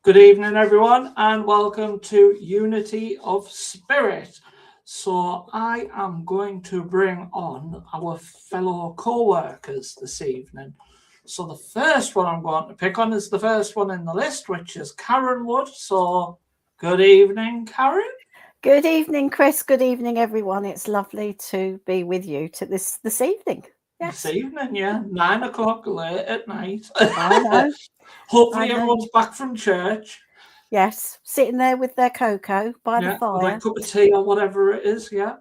Good evening, everyone, and welcome to Unity of Spirit. So, I am going to bring on our fellow co-workers this evening. So, the first one I'm going to pick on is the first one in the list, which is Karen Wood. So, good evening, Karen. Good evening, Chris. Good evening, everyone. It's lovely to be with you this evening. Yes. This evening, yeah, 9 o'clock late at night. I know. Hopefully, everyone's back from church. Yes, sitting there with their cocoa by the fire. With their cup of tea or whatever it is, yeah.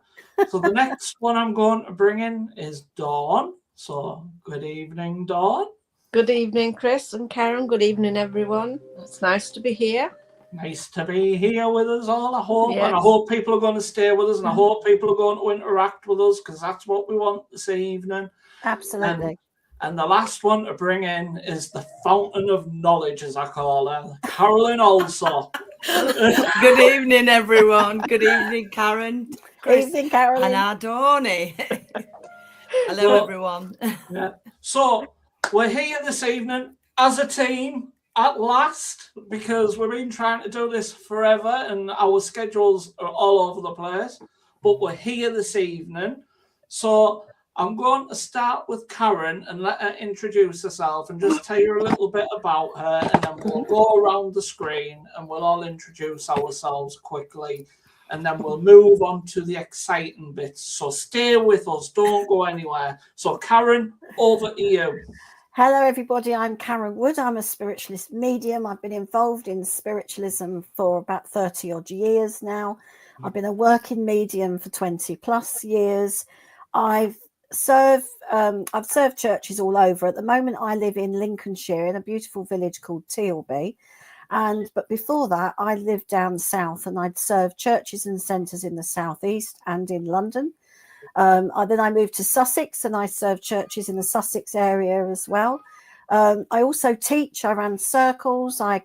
So the next one I'm going to bring in is Dawn. So good evening, Dawn. Good evening, Chris and Karen. Good evening, everyone. It's nice to be here. Nice to be here with us all, I hope. Yes. And I hope people are going to stay with us, and I hope people are going to interact with us, because that's what we want this evening. Absolutely. And the last one to bring in is the fountain of knowledge, as I call her, Carolyn also. Good evening, everyone. Good evening, Karen. Chris, evening, Carolyn. And Adorni. Hello, everyone. Yeah. So we're here this evening as a team at last, because we've been trying to do this forever and our schedules are all over the place. But we're here this evening. So I'm going to start with Karen and let her introduce herself and just tell you a little bit about her, and then we'll go around the screen and we'll all introduce ourselves quickly, and then we'll move on to the exciting bits. So stay with us, don't go anywhere. So Karen, over to you. Hello, everybody. I'm Karen Wood. I'm a spiritualist medium. I've been involved in spiritualism for about 30 odd years now. I've been a working medium for 20 plus years. I've served churches all over. At the moment, I live in Lincolnshire in a beautiful village called Tealby. But before that, I lived down south, and I'd served churches and centres in the southeast and in London. Then I moved to Sussex, and I served churches in the Sussex area as well. I also teach. I ran circles. I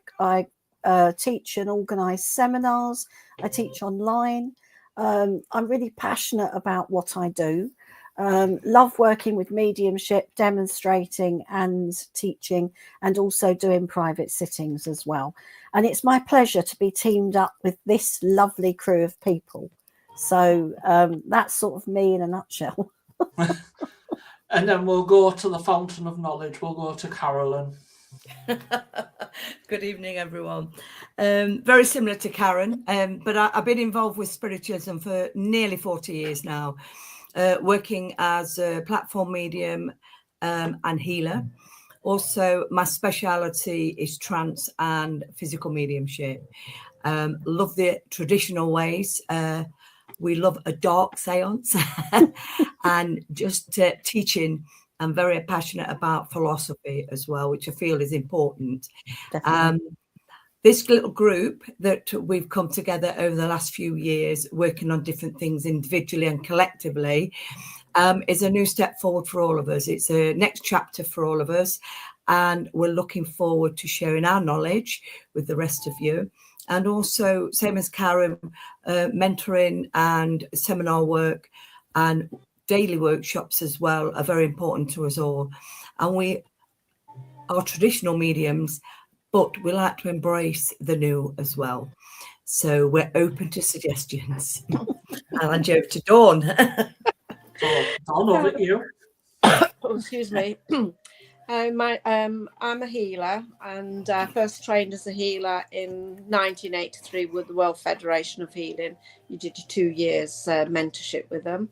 teach and organise seminars. I teach online. I'm really passionate about what I do. Love working with mediumship, demonstrating and teaching, and also doing private sittings as well. And it's my pleasure to be teamed up with this lovely crew of people. So that's sort of me in a nutshell. And then we'll go to the fountain of knowledge. We'll go to Carolyn. Good evening, everyone. Very similar to Karen, but I've been involved with spiritualism for nearly 40 years now. Working as a platform medium and healer. Also, my speciality is trance and physical mediumship. Love the traditional ways. We love a dark seance and just teaching. I'm very passionate about philosophy as well, which I feel is important. This little group that we've come together over the last few years, working on different things individually and collectively, is a new step forward for all of us. It's a next chapter for all of us. And we're looking forward to sharing our knowledge with the rest of you. And also, same as Karen, mentoring and seminar work and daily workshops as well are very important to us all. And we are traditional mediums, but we like to embrace the new as well. So we're open to suggestions. I'll hand you over to Dawn. Dawn, over to you. Oh, excuse me. I'm a healer, and I first trained as a healer in 1983 with the World Federation of Healing. You did 2 years mentorship with them.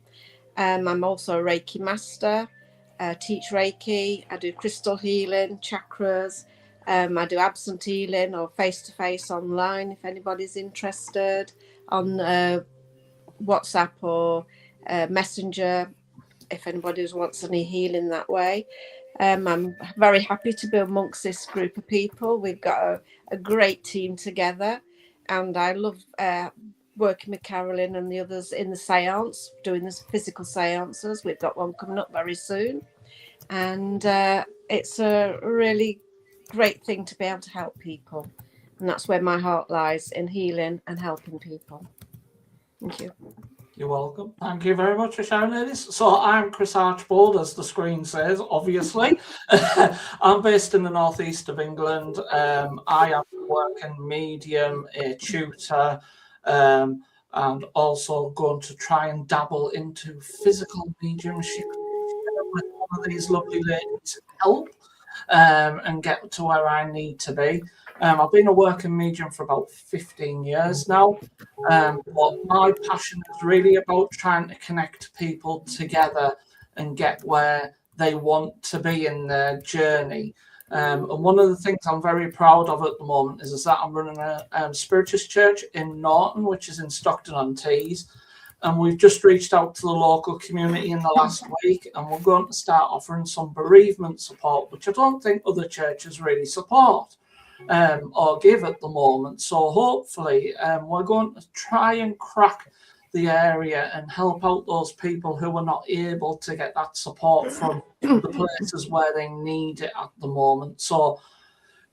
I'm also a Reiki master. Teach Reiki. I do crystal healing, chakras. I do absent healing or face-to-face online if anybody's interested, on WhatsApp or Messenger if anybody wants any healing that way. I'm very happy to be amongst this group of people. We've got a great team together, and I love working with Carolyn and the others in the seance, doing this physical seances. We've got one coming up very soon, and it's a really great thing to be able to help people, and that's where my heart lies, in healing and helping people. Thank you. You're welcome. Thank you very much for sharing this. So I'm Chris Archbold, as the screen says, obviously. I'm based in the northeast of England. I am a working medium, a tutor, and also going to try and dabble into physical mediumship with one of these lovely ladies to help and get to where I need to be. I've been a working medium for about 15 years now, but my passion is really about trying to connect people together and get where they want to be in their journey. And one of the things I'm very proud of at the moment is that I'm running a Spiritist church in Norton, which is in Stockton-on-Tees. And we've just reached out to the local community in the last week, and we're going to start offering some bereavement support, which I don't think other churches really support or give at the moment. So hopefully we're going to try and crack the area and help out those people who are not able to get that support from the places where they need it at the moment. So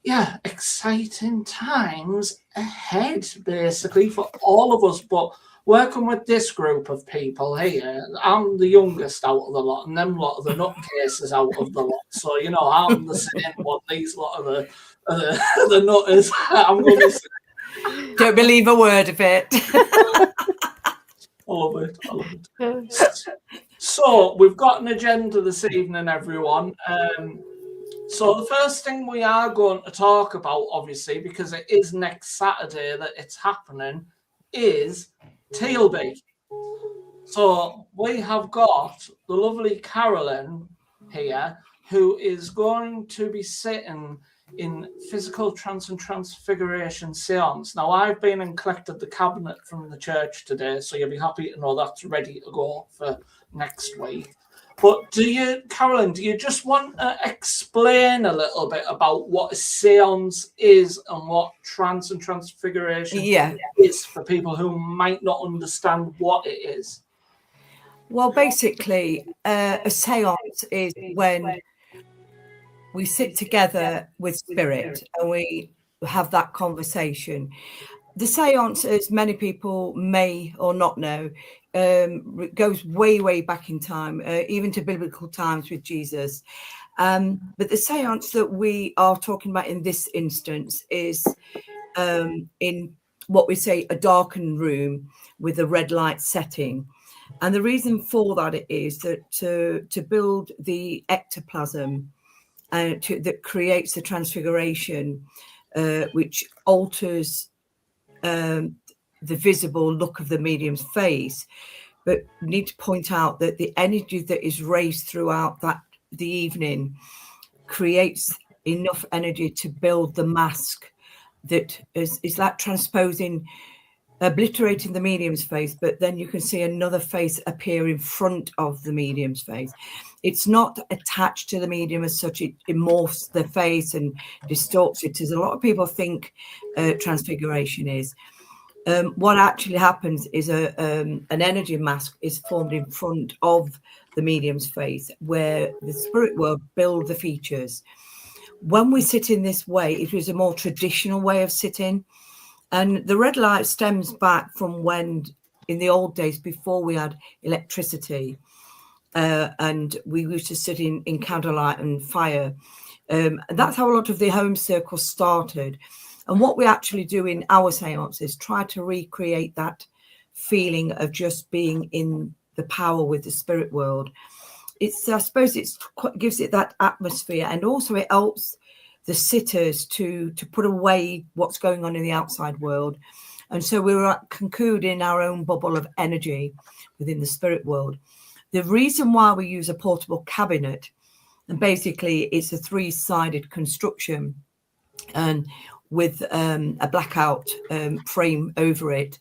yeah, exciting times ahead, basically, for all of us. But working with this group of people here, I'm the youngest out of the lot, and them lot of the nutcases out of the lot. So, you know, I'm the same one, these lot of the nutters. I'm going to say. Don't believe a word of it. I love it. I love it. So, we've got an agenda this evening, everyone. So the first thing we are going to talk about, obviously, because it is next Saturday that it's happening, is TLB. So we have got the lovely Carolyn here, who is going to be sitting in physical trance and transfiguration seance. Now, I've been and collected the cabinet from the church today, so you'll be happy to know that's ready to go for next week. But Carolyn, do you just want to explain a little bit about what a seance is and what trance and transfiguration is for people who might not understand what it is? Well, basically, a seance is when we sit together with spirit and we have that conversation. The seance, as many people may or not know, goes way, way back in time, even to biblical times with Jesus. But the seance that we are talking about in this instance is in what we say a darkened room with a red light setting. And the reason for that is that to build the ectoplasm that creates the transfiguration, which alters the visible look of the medium's face, but need to point out that the energy that is raised throughout the evening creates enough energy to build the mask that is like transposing, obliterating the medium's face, but then you can see another face appear in front of the medium's face. It's not attached to the medium as such. It morphs the face and distorts it, as a lot of people think transfiguration is. What actually happens is an energy mask is formed in front of the medium's face, where the spirit world build the features. When we sit in this way, it was a more traditional way of sitting. And the red light stems back from when, in the old days, before we had electricity, and we used to sit in candlelight and fire. That's how a lot of the home circles started. And what we actually do in our seances, try to recreate that feeling of just being in the power with the spirit world. I suppose it gives it that atmosphere, and also it helps the sitters to put away what's going on in the outside world. And so we're concluding our own bubble of energy within the spirit world. The reason why we use a portable cabinet, and basically it's a 3-sided construction and with a blackout frame over it,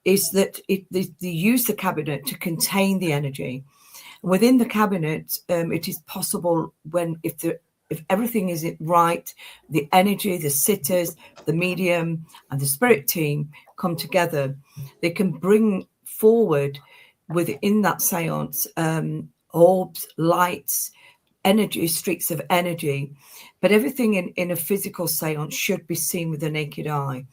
is that they use the cabinet to contain the energy. Within the cabinet, it is possible if everything is right, the energy, the sitters, the medium, and the spirit team come together, they can bring forward within that seance orbs, lights, energy, streaks of energy. But everything in a physical seance should be seen with the naked eye.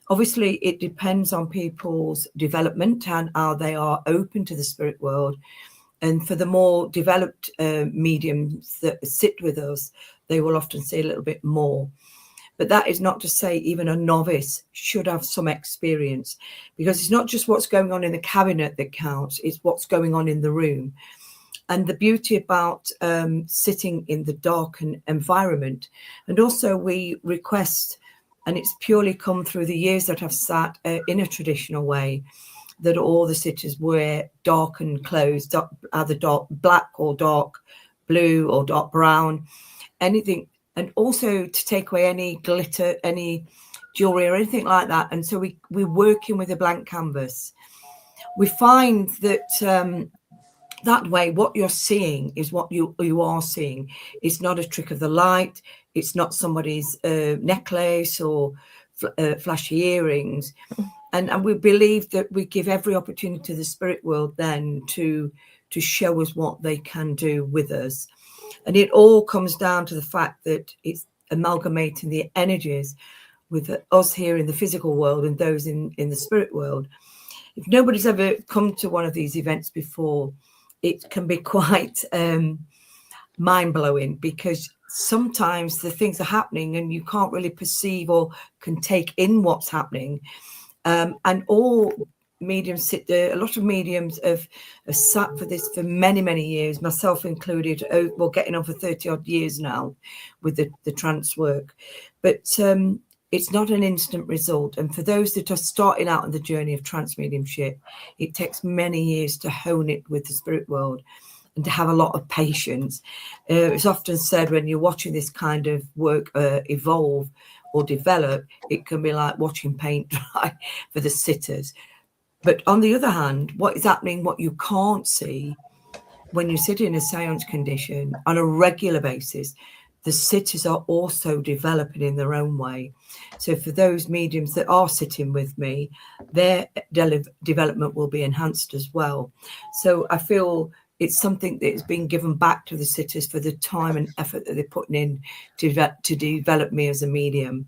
Obviously, it depends on people's development and how they are open to the spirit world. And for the more developed mediums that sit with us, they will often see a little bit more. But that is not to say even a novice should have some experience, because it's not just what's going on in the cabinet that counts, it's what's going on in the room. And the beauty about sitting in the darkened environment, and also we request, and it's purely come through the years that I've sat in a traditional way, that all the sitters wear darkened clothes, either dark black or dark blue or dark brown, anything. And also to take away any glitter, any jewelry or anything like that. And so we're working with a blank canvas. We find that that way, what you're seeing is what you are seeing. It's not a trick of the light. It's not somebody's necklace or flashy earrings. And we believe that we give every opportunity to the spirit world then to show us what they can do with us. And it all comes down to the fact that it's amalgamating the energies with us here in the physical world and those in the spirit world. If nobody's ever come to one of these events before, it can be quite mind-blowing, because sometimes the things are happening and you can't really perceive or can take in what's happening. And all mediums sit there. A lot of mediums have sat for this for many, many years, myself included. Well, getting on for 30 odd years now with the trance work. But it's not an instant result. And for those that are starting out on the journey of trance mediumship, it takes many years to hone it with the spirit world and to have a lot of patience. It's often said when you're watching this kind of work evolve or develop, it can be like watching paint dry for the sitters. But on the other hand, what is happening, what you can't see when you sit in a seance condition on a regular basis, the sitters are also developing in their own way. So for those mediums that are sitting with me, their development will be enhanced as well. So I feel it's something that is being given back to the sitters for the time and effort that they're putting in to develop me as a medium.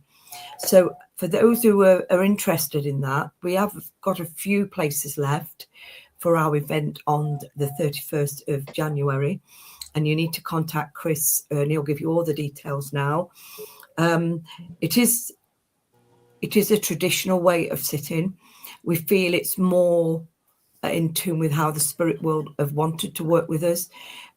So for those who are interested in that, we have got a few places left for our event on the 31st of January. And you need to contact Chris and he'll give you all the details now. It is a traditional way of sitting. We feel it's more in tune with how the spirit world have wanted to work with us.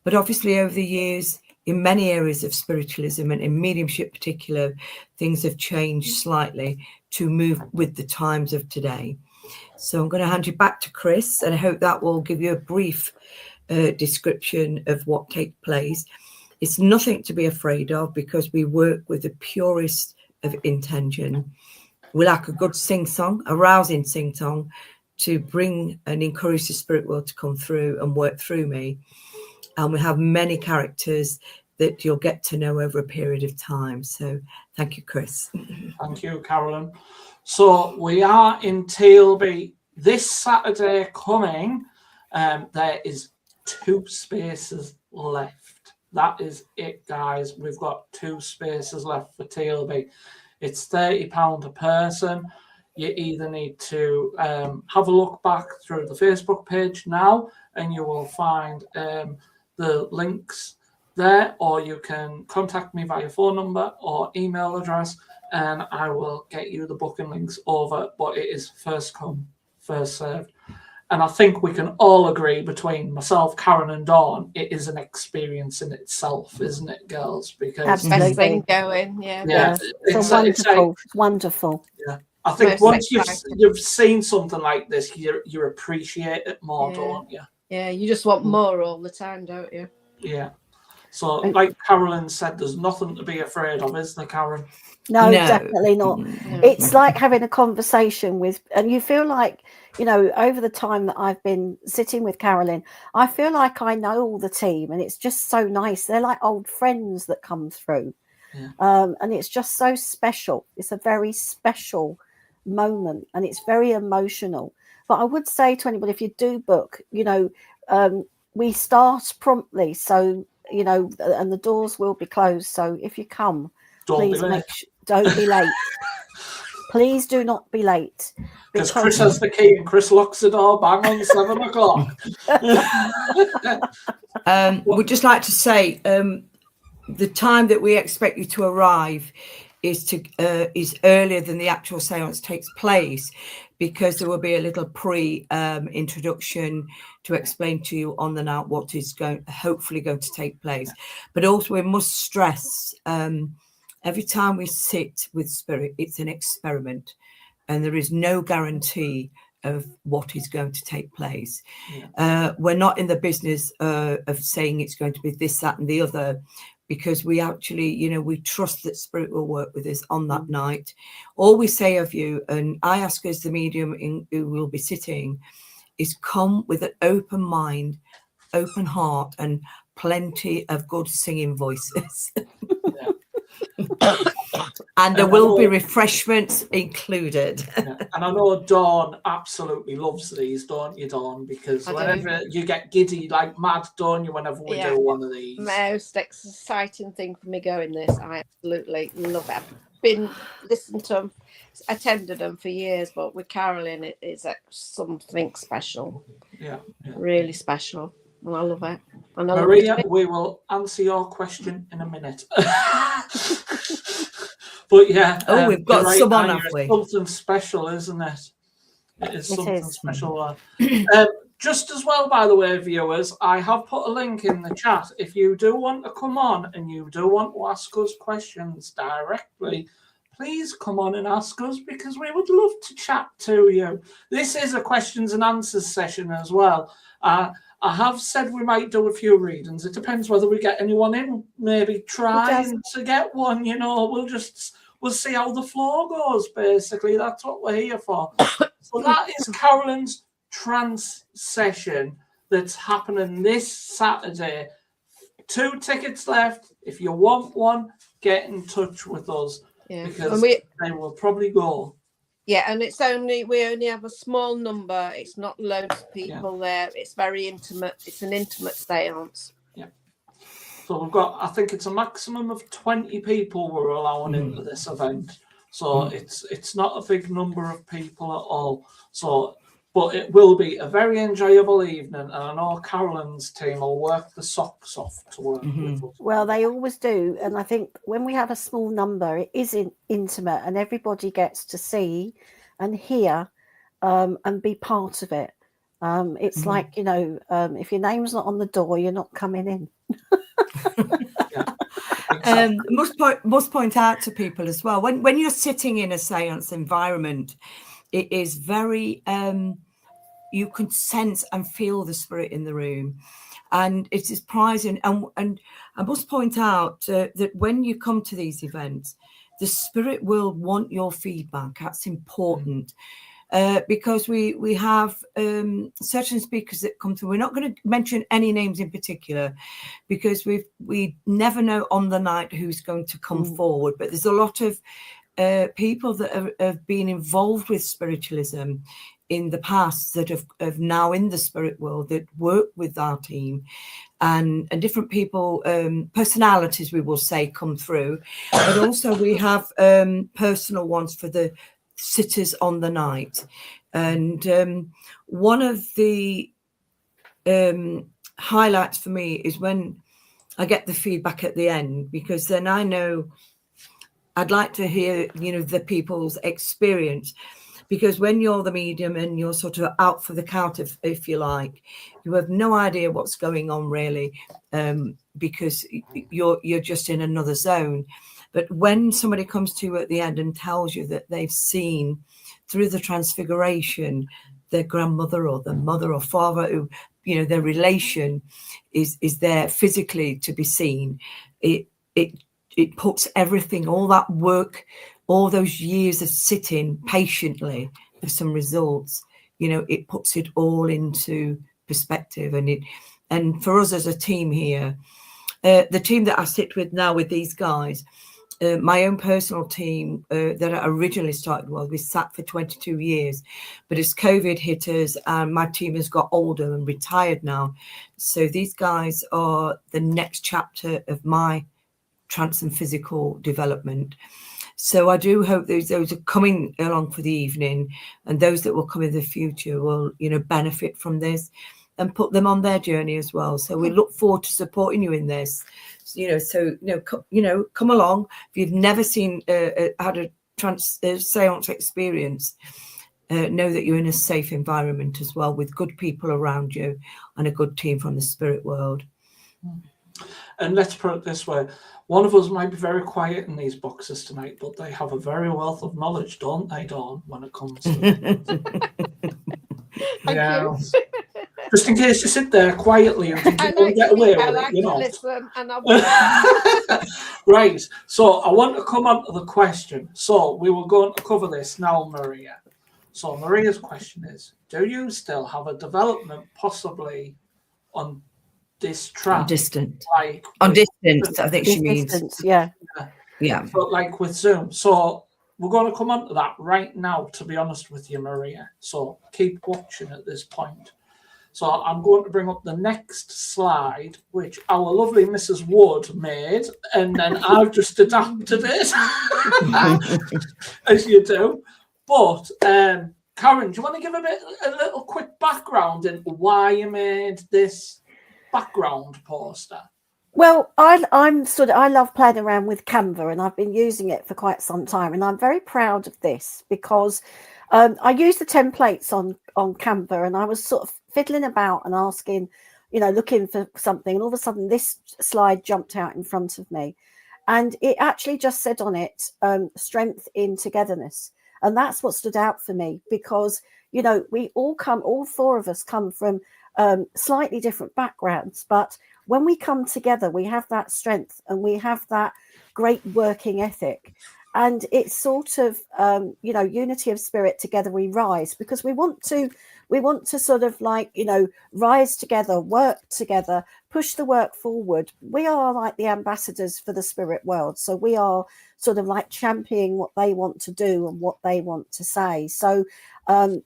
But obviously over the years, in many areas of spiritualism and in mediumship particular, things have changed slightly to move with the times of today. So I'm going to hand you back to Chris, and I hope that will give you a brief description of what takes place. It's nothing to be afraid of, because we work with the purest of intention. We like a good sing-song, a rousing sing-song, to bring and encourage the spirit world to come through and work through me. And we have many characters that you'll get to know over a period of time. So thank you, Chris. Thank you, Carolyn. So we are in TLB this Saturday coming. There is 2 spaces left. That is it, guys. We've got 2 spaces left for TLB. It's £30 a person. You either need to have a look back through the Facebook page now, and you will find the links there, or you can contact me via phone number or email address, and I will get you the booking links over. But it is first come, first served. And I think we can all agree between myself, Karen, and Dawn, it is an experience in itself, isn't it, girls? Because Absolutely. Best thing going, yeah. yeah, It's wonderful. Wonderful. Yeah. I think Most once exciting. you've seen something like this, you appreciate it more, Yeah. don't you? Yeah, you just want more all the time, don't you? Yeah. So, like Carolyn said, there's nothing to be afraid of, is there, Karen? No, No. definitely not. No. It's like having a conversation with, and you feel like, you know, over the time that I've been sitting with Carolyn, I feel like I know all the team, and it's just so nice. They're like old friends that come through. Yeah. And it's just so special. It's a very special moment, and it's very emotional. But I would say to anybody, if you do book, you know, we start promptly, so you know, and the doors will be closed. So if you come, Don't please be late. don't be late. Please do not be late. Because Chris has the key and Chris locks the door bang on 7 o'clock. We'd just like to say the time that we expect you to arrive is earlier than the actual seance takes place, because there will be a little introduction to explain to you on the night what is hopefully going to take place. But also we must stress, every time we sit with spirit, it's an experiment, and there is no guarantee of what is going to take place. We're not in the business of saying it's going to be this, that and the other, because we actually, we trust that spirit will work with us on that night. All we say of you, and I ask as the medium who will be sitting, is come with an open mind, open heart, and plenty of good singing voices. And there will be refreshments included. And I know Dawn absolutely loves these, don't you, Dawn? Because whenever you get giddy like mad, don't you, whenever we do one of these? Most exciting thing for me going this. I absolutely love it. I've been listened to them, attended them for years, but with Carolyn, it is something special. Yeah. Really special. And I love it. And I Maria, we will answer your question in a minute. But yeah, we've got someone, have we? Something special, isn't it? It is something special. Just as well, by the way, viewers, I have put a link in the chat. If you do want to come on and you do want to ask us questions directly, please come on and ask us, because we would love to chat to you. This is a questions and answers session as well. I have said we might do a few readings. It depends whether we get anyone in. Maybe trying to get one. We'll see how the flow goes. Basically, that's what we're here for. So that is Carolyn's trance session that's happening this Saturday. 2 tickets left. If you want one, get in touch with us, because they will probably go. Yeah, and we only have a small number. It's not loads of people there. It's very intimate. It's an intimate seance. Yeah. So we've got, I think it's a maximum of 20 people we're allowing into this event. So it's not a big number of people at all. So, but it will be a very enjoyable evening, and I know Carolyn's team will work the socks off to work with us. Well, they always do, and I think when we have a small number, it is intimate, and everybody gets to see and hear and be part of it. It's like, if your name's not on the door, you're not coming in. Must point out to people as well, when you're sitting in a seance environment, it is very you can sense and feel the spirit in the room, and it is prizing. And I must point out that when you come to these events, the spirit will want your feedback. That's important. Because we have certain speakers that come through. We're not going to mention any names in particular, because we never know on the night who's going to come forward. But there's a lot of people that have been involved with spiritualism in the past that have now in the spirit world that work with our team, and different people, personalities, we will say, come through. But also we have personal ones for the sitters on the night. And one of the highlights for me is when I get the feedback at the end, because then I know I'd like to hear, the people's experience. Because when you're the medium and you're sort of out for the count, if you like, you have no idea what's going on really, because you're just in another zone. But when somebody comes to you at the end and tells you that they've seen through the transfiguration their grandmother or their mother or father, who, their relation is there physically to be seen, it puts everything, all that work, all those years of sitting patiently for some results, it puts it all into perspective. And for us as a team here, the team that I sit with now with these guys, my own personal team that I originally started with, we sat for 22 years, but as COVID hit us, my team has got older and retired now. So these guys are the next chapter of my trance and physical development. So I do hope those are coming along for the evening, and those that will come in the future will, benefit from this and put them on their journey as well. So we look forward to supporting you in this. Come along. If you've never had a seance experience, know that you're in a safe environment as well, with good people around you and a good team from the spirit world. And let's put it this way, one of us might be very quiet in these boxes tonight, but they have a very wealth of knowledge, don't they, Dawn, when it comes to Thank you. Just in case you sit there quietly and think you're going to get away with it, you know. Listen, and Right, so I want to come on to the question. So we were going to cover this now, Maria. So Maria's question is, do you still have a development possibly on this track? On distance. Like on distance, I think she means. Distance, yeah. Yeah. But like with Zoom. So we're going to come on to that right now, to be honest with you, Maria. So keep watching at this point. So I'm going to bring up the next slide, which our lovely Mrs. Wood made, and then I've just adapted it, as you do. But Karen, do you want to give a little quick background in why you made this background poster? Well, I love playing around with Canva, and I've been using it for quite some time, and I'm very proud of this because I use the templates on Canva, and I was sort of fiddling about and asking, looking for something, and all of a sudden this slide jumped out in front of me, and it actually just said on it, strength in togetherness. And that's what stood out for me because, all four of us come from slightly different backgrounds, but when we come together, we have that strength and we have that great working ethic. And it's sort of, unity of spirit, together we rise, because we want to sort of rise together, work together, push the work forward. We are like the ambassadors for the spirit world. So we are sort of like championing what they want to do and what they want to say. So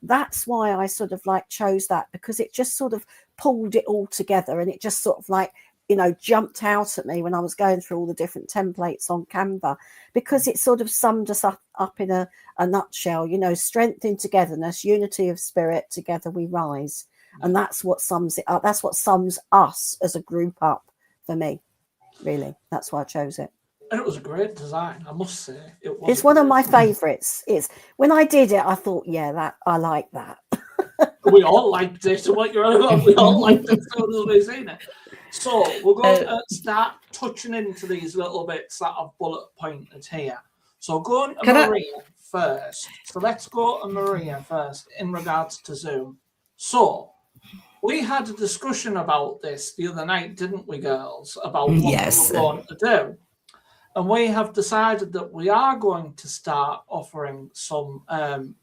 that's why I sort of chose that, because it just sort of pulled it all together, and it just sort of jumped out at me when I was going through all the different templates on Canva, because it sort of summed us up in a nutshell, strength in togetherness, unity of spirit, together we rise. And that's what sums it up. That's what sums us as a group up for me, really. That's why I chose it. And it was a great design, I must say. It's one of my favourites. It's when I did it, I thought, I like that. We all liked it. What you're on about, we all liked it as soon as we seen it. So we're going to start touching into these little bits that I've bullet pointed here. So going to Maria first. So let's go to Maria first in regards to Zoom. So we had a discussion about this the other night, didn't we, girls? About what Yes. we were going to do. And we have decided that we are going to start offering some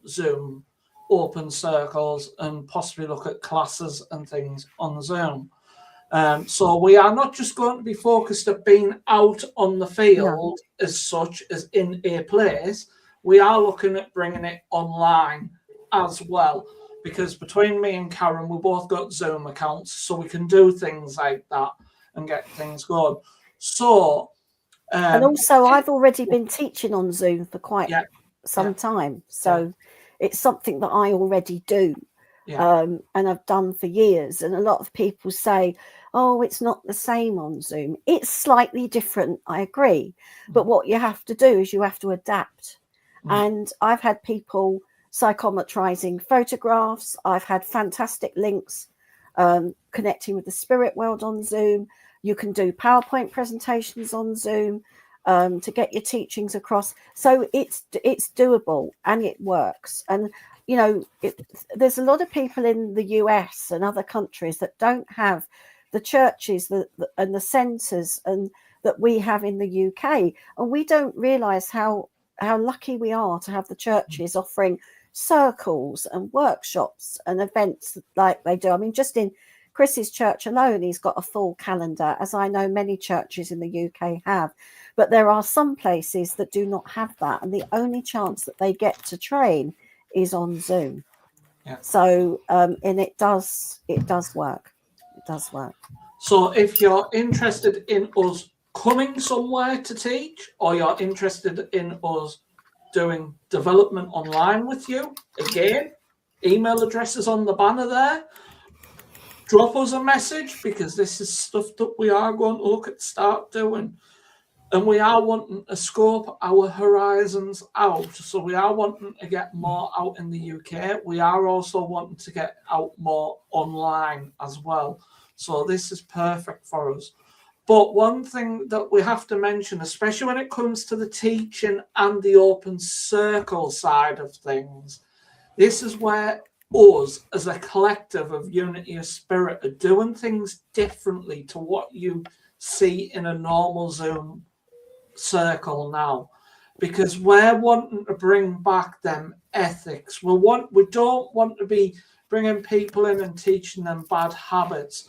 Zoom open circles and possibly look at classes and things on Zoom. So we are not just going to be focused at being out on the field as such as in a place. We are looking at bringing it online as well, because between me and Karen, we both got Zoom accounts, so we can do things like that and get things going. So, and also I've already been teaching on Zoom for quite some time. So it's something that I already do. And I've done for years. And a lot of people say, oh, it's not the same on Zoom. It's slightly different, I agree. But what you have to do is you have to adapt. And I've had people psychometrizing photographs. I've had fantastic links connecting with the spirit world on Zoom. You can do PowerPoint presentations on Zoom to get your teachings across. So it's doable and it works. And there's a lot of people in the US and other countries that don't have the churches and the centres and that we have in the UK, and we don't realise how lucky we are to have the churches offering circles and workshops and events like they do. I mean, just in Chris's church alone, he's got a full calendar, as I know many churches in the UK have. But there are some places that do not have that, and the only chance that they get to train is on Zoom. So and it does work. It does work. So if you're interested in us coming somewhere to teach, or you're interested in us doing development online with you, again, email address is on the banner there. Drop us a message, because this is stuff that we are going to look at start doing. And we are wanting to scope our horizons out. So we are wanting to get more out in the UK. We are also wanting to get out more online as well. So this is perfect for us. But one thing that we have to mention, especially when it comes to the teaching and the open circle side of things, this is where us as a collective of Unity of Spirit are doing things differently to what you see in a normal Zoom circle now, because we're wanting to bring back them ethics. We don't want to be bringing people in and teaching them bad habits.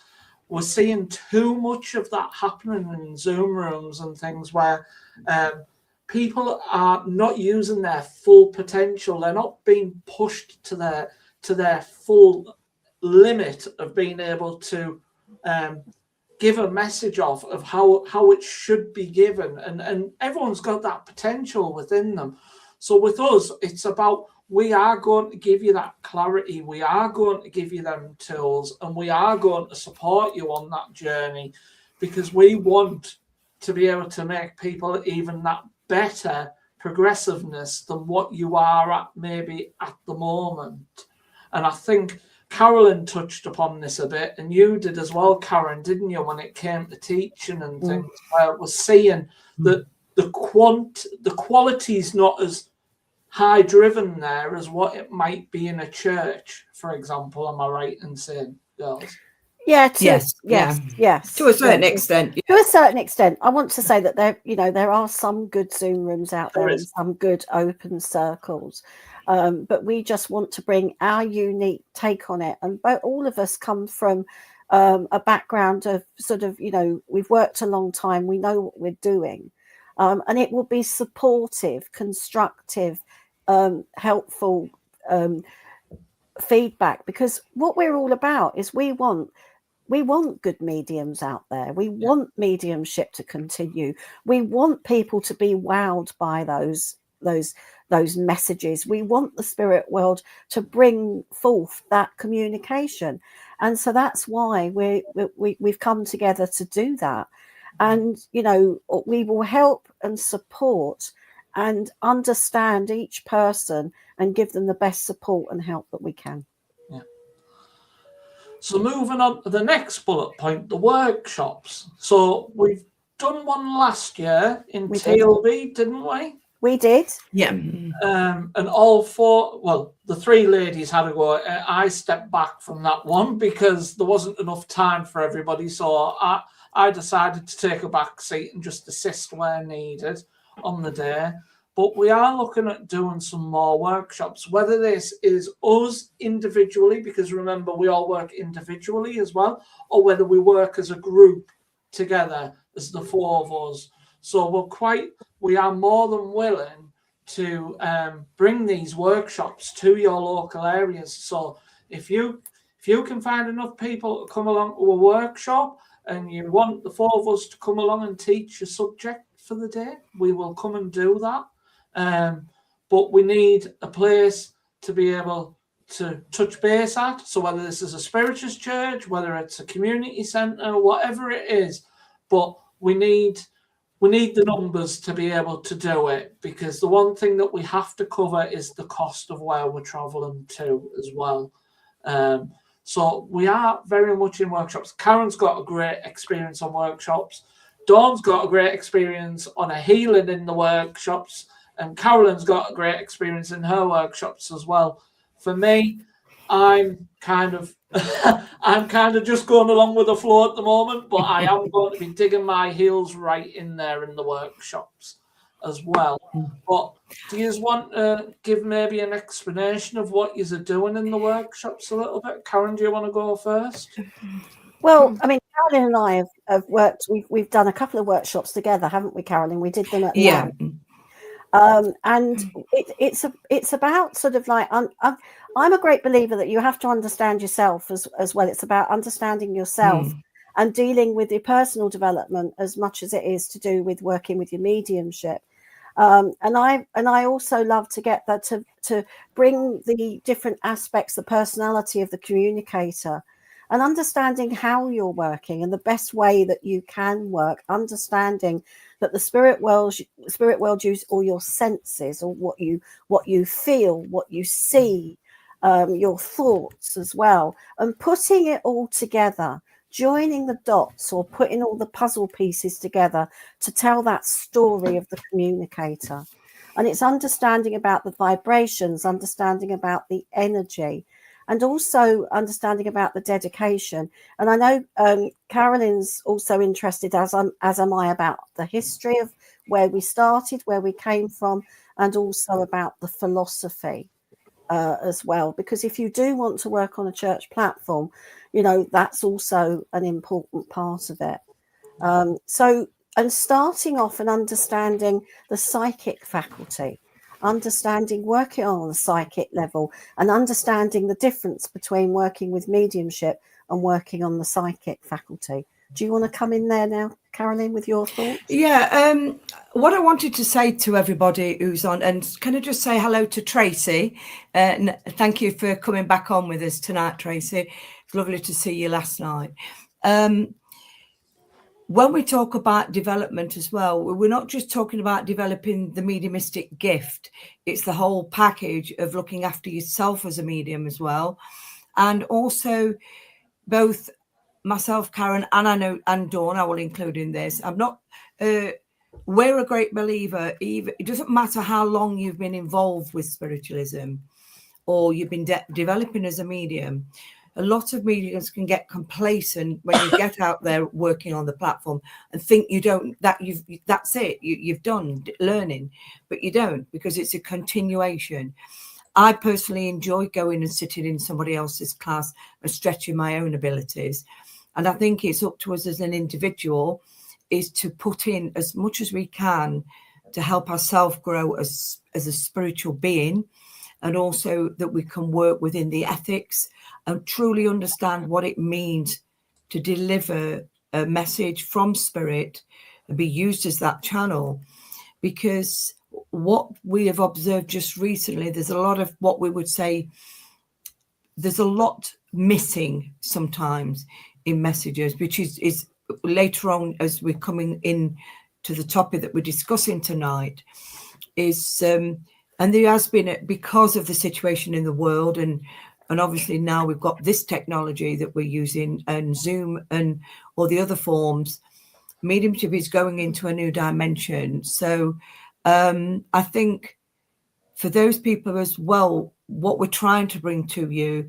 We're seeing too much of that happening in Zoom rooms and things where people are not using their full potential. They're not being pushed to their full limit of being able to give a message of how it should be given, and everyone's got that potential within them. So with us, it's about, we are going to give you that clarity, we are going to give you them tools, and we are going to support you on that journey, because we want to be able to make people even that better progressiveness than what you are at maybe at the moment. And I think Carolyn touched upon this a bit, and you did as well, Karen, didn't you, when it came to teaching and things, where it was seeing that the quality's not as high driven there as what it might be in a church, for example. Am I right in saying, girls? Yeah, Yes. To a certain extent. To a certain extent. I want to say that there are some good Zoom rooms out there and some good open circles. But we just want to bring our unique take on it. And all of us come from a background of sort of, we've worked a long time, we know what we're doing. And it will be supportive, constructive, helpful feedback, because what we're all about is we want good mediums out there. We want mediumship to continue. We want people to be wowed by those messages. We want the spirit world to bring forth that communication, and so that's why we've come together to do that. And we will help and support and understand each person and give them the best support and help that we can. So moving on to the next bullet point, the workshops. So we've done one last year in TLB, didn't we? We did. Yeah. And all four, well, the three ladies had a go. I stepped back from that one because there wasn't enough time for everybody. So I decided to take a back seat and just assist where needed on the day. But we are looking at doing some more workshops, whether this is us individually, because remember, we all work individually as well, or whether we work as a group together as the four of us. So we are more than willing to bring these workshops to your local areas. So if you can find enough people to come along to a workshop and you want the four of us to come along and teach a subject for the day, we will come and do that. But we need a place to be able to touch base at. So whether this is a spiritualist church, whether it's a community centre, whatever it is, but we need the numbers to be able to do it, because the one thing that we have to cover is the cost of where we're travelling to as well. So we are very much in workshops. Karen's got a great experience on workshops. Dawn's got a great experience on a healing in the workshops. And Carolyn's got a great experience in her workshops as well. For me, I'm kind of just going along with the flow at the moment, but I am going to be digging my heels right in there in the workshops as well. But do you want to give maybe an explanation of what you're doing in the workshops a little bit? Karen, do you want to go first? Well, I mean, Carolyn and I have worked. We've done a couple of workshops together, haven't we, Carolyn? We did them at NAM. And it's about sort of like, I'm a great believer that you have to understand yourself as well. It's about understanding yourself and dealing with your personal development as much as it is to do with working with your mediumship. And I also love to get that to bring the different aspects, the personality of the communicator, and understanding how you're working and the best way that you can work, understanding that the spirit world use all your senses, or what you feel, what you see, your thoughts as well, and putting it all together, joining the dots or putting all the puzzle pieces together to tell that story of the communicator. And it's understanding about the vibrations, understanding about the energy, and also understanding about the dedication. And I know Carolyn's also interested, as am I, about the history of where we started, where we came from, and also about the philosophy as well. Because if you do want to work on a church platform, you know, that's also an important part of it. And starting off and understanding the psychic faculty, understanding working on the psychic level, and understanding the difference between working with mediumship and working on the psychic faculty. Do you want to come in there now, Carolyn, with your thoughts? Yeah, what I wanted to say to everybody who's on, and can I just say hello to Tracy? And thank you for coming back on with us tonight, Tracy. It's lovely to see you last night. When we talk about development as well, we're not just talking about developing the mediumistic gift. It's the whole package of looking after yourself as a medium as well. And also both myself, Karen, and I know, and Dawn, I will include in this. I'm not, we're a great believer. It doesn't matter how long you've been involved with spiritualism or you've been developing as a medium. A lot of mediums can get complacent when you get out there working on the platform and think that's it. You've done learning, but you don't, because it's a continuation. I personally enjoy going and sitting in somebody else's class and stretching my own abilities. And I think it's up to us as an individual is to put in as much as we can to help ourselves grow as a spiritual being, and also that we can work within the ethics and truly understand what it means to deliver a message from spirit and be used as that channel. Because what we have observed just recently, there's a lot of what we would say, there's a lot missing sometimes in messages, which is later on as we're coming in to the topic that we're discussing tonight, is and there has been, because of the situation in the world, and obviously now we've got this technology that we're using, and Zoom and all the other forms, mediumship is going into a new dimension. So I think for those people as well, what we're trying to bring to you,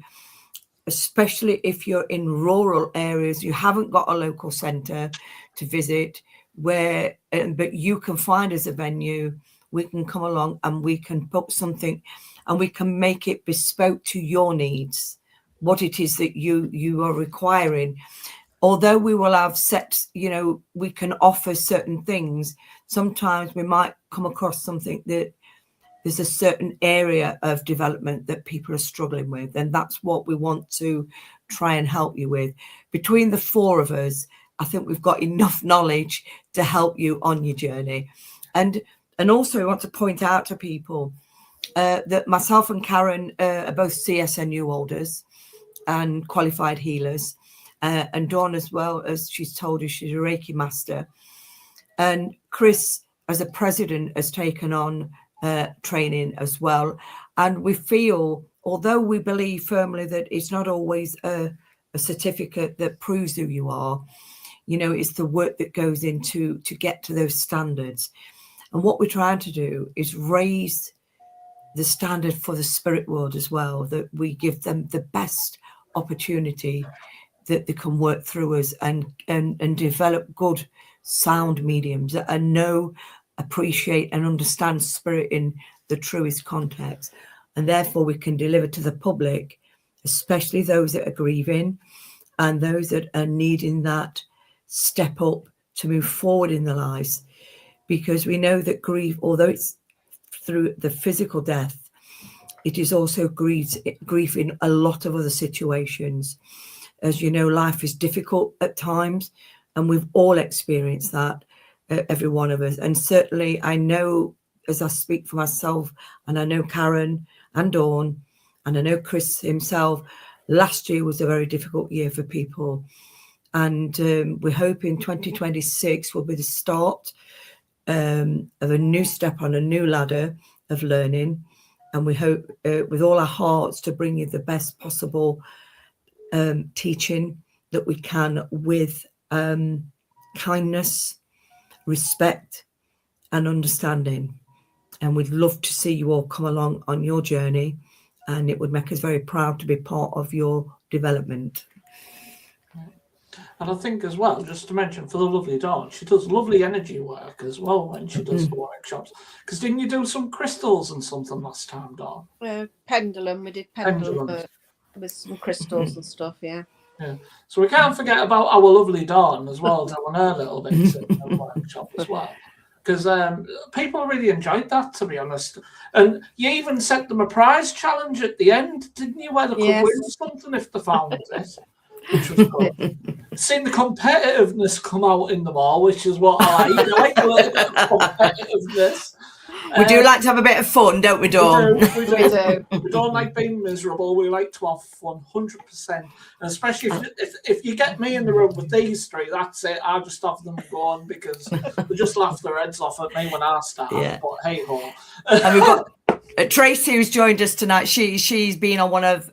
especially if you're in rural areas, you haven't got a local centre to visit, where but you can find us a venue, we can come along and we can put something and we can make it bespoke to your needs, what it is that you are requiring. Although we will have set, you know, we can offer certain things, sometimes we might come across something that there's a certain area of development that people are struggling with. And that's what we want to try and help you with. Between the four of us, I think we've got enough knowledge to help you on your journey. And also I want to point out to people that myself and Karen are both CSNU holders and qualified healers. And Dawn as well, as she's told us, she's a Reiki master. And Chris, as a president, has taken on training as well. And we feel, although we believe firmly that it's not always a certificate that proves who you are, you know, it's the work that goes into to get to those standards. And what we're trying to do is raise the standard for the spirit world as well, that we give them the best opportunity that they can work through us and develop good sound mediums that know, appreciate and understand spirit in the truest context. And therefore we can deliver to the public, especially those that are grieving and those that are needing that step up to move forward in their lives. Because we know that grief, although it's through the physical death, it is also grief in a lot of other situations. as you know, life is difficult at times, and we've all experienced that, every one of us. And certainly I know, as I speak for myself, and I know Karen and Dawn, and I know Chris himself, last year was a very difficult year for people. And we're hoping 2026 will be the start of a new step on a new ladder of learning. And we hope with all our hearts to bring you the best possible teaching that we can, with kindness, respect and understanding. And we'd love to see you all come along on your journey, and it would make us very proud to be part of your development. And I think as well, just to mention for the lovely Dawn, she does lovely energy work as well when she does the workshops. Because didn't you do some crystals and something last time, Dawn? Pendulum. We did pendulum with some crystals and stuff. Yeah. So we can't forget about our lovely Dawn as well, doing her little bits in the workshop as well. Because people really enjoyed that, to be honest. And you even set them a prize challenge at the end, didn't you? Where they could win something if they found it, which was good. Seeing the competitiveness come out in them all, which is what I like. I like a little bit of competitiveness. We do like to have a bit of fun, don't we, Dawn? We do. We don't like being miserable. We like to have fun, 100%. And especially if you get me in the room with these three, that's it. I just have them going because they just laugh their heads off at me when I start. Yeah. But hey ho. And we've got Tracy, who's joined us tonight. She's been on one of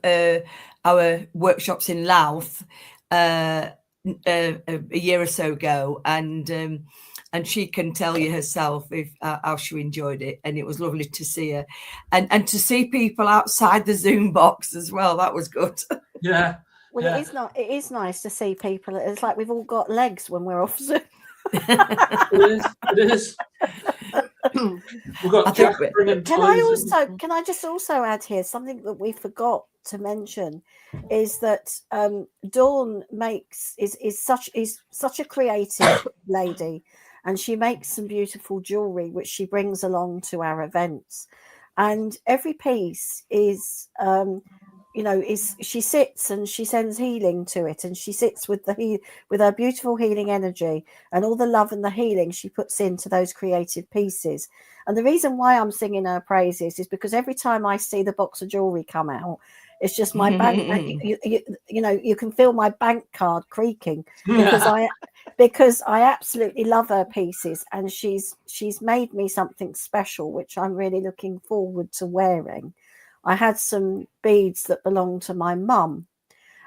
our workshops in Louth a year or so ago, and she can tell you herself how she enjoyed it, and it was lovely to see her, and to see people outside the Zoom box as well. That was good. Yeah. Well, it is nice to see people. It's like we've all got legs when we're off Zoom. It is. We've got Jack bringing toys. Can I just also add here something that we forgot to mention is that Dawn is such a creative lady, and she makes some beautiful jewelry which she brings along to our events, and every piece is she sits and she sends healing to it, and she sits with her beautiful healing energy and all the love and the healing she puts into those creative pieces. And the reason why I'm singing her praises is because every time I see the box of jewelry come out, it's just my bank. You can feel my bank card creaking because I absolutely love her pieces, and she's made me something special which I'm really looking forward to wearing. I had some beads that belong to my mum,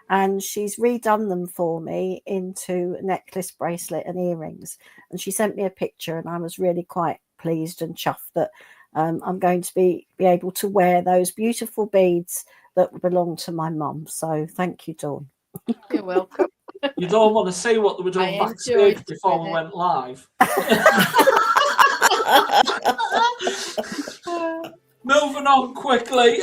and she's redone them for me into a necklace, bracelet and earrings, and she sent me a picture, and I was really quite pleased and chuffed that I'm going to be able to wear those beautiful beads that belong to my mum. So thank you, Dawn. You're welcome. You don't want to see what they were doing backstage before we went live. Moving on quickly.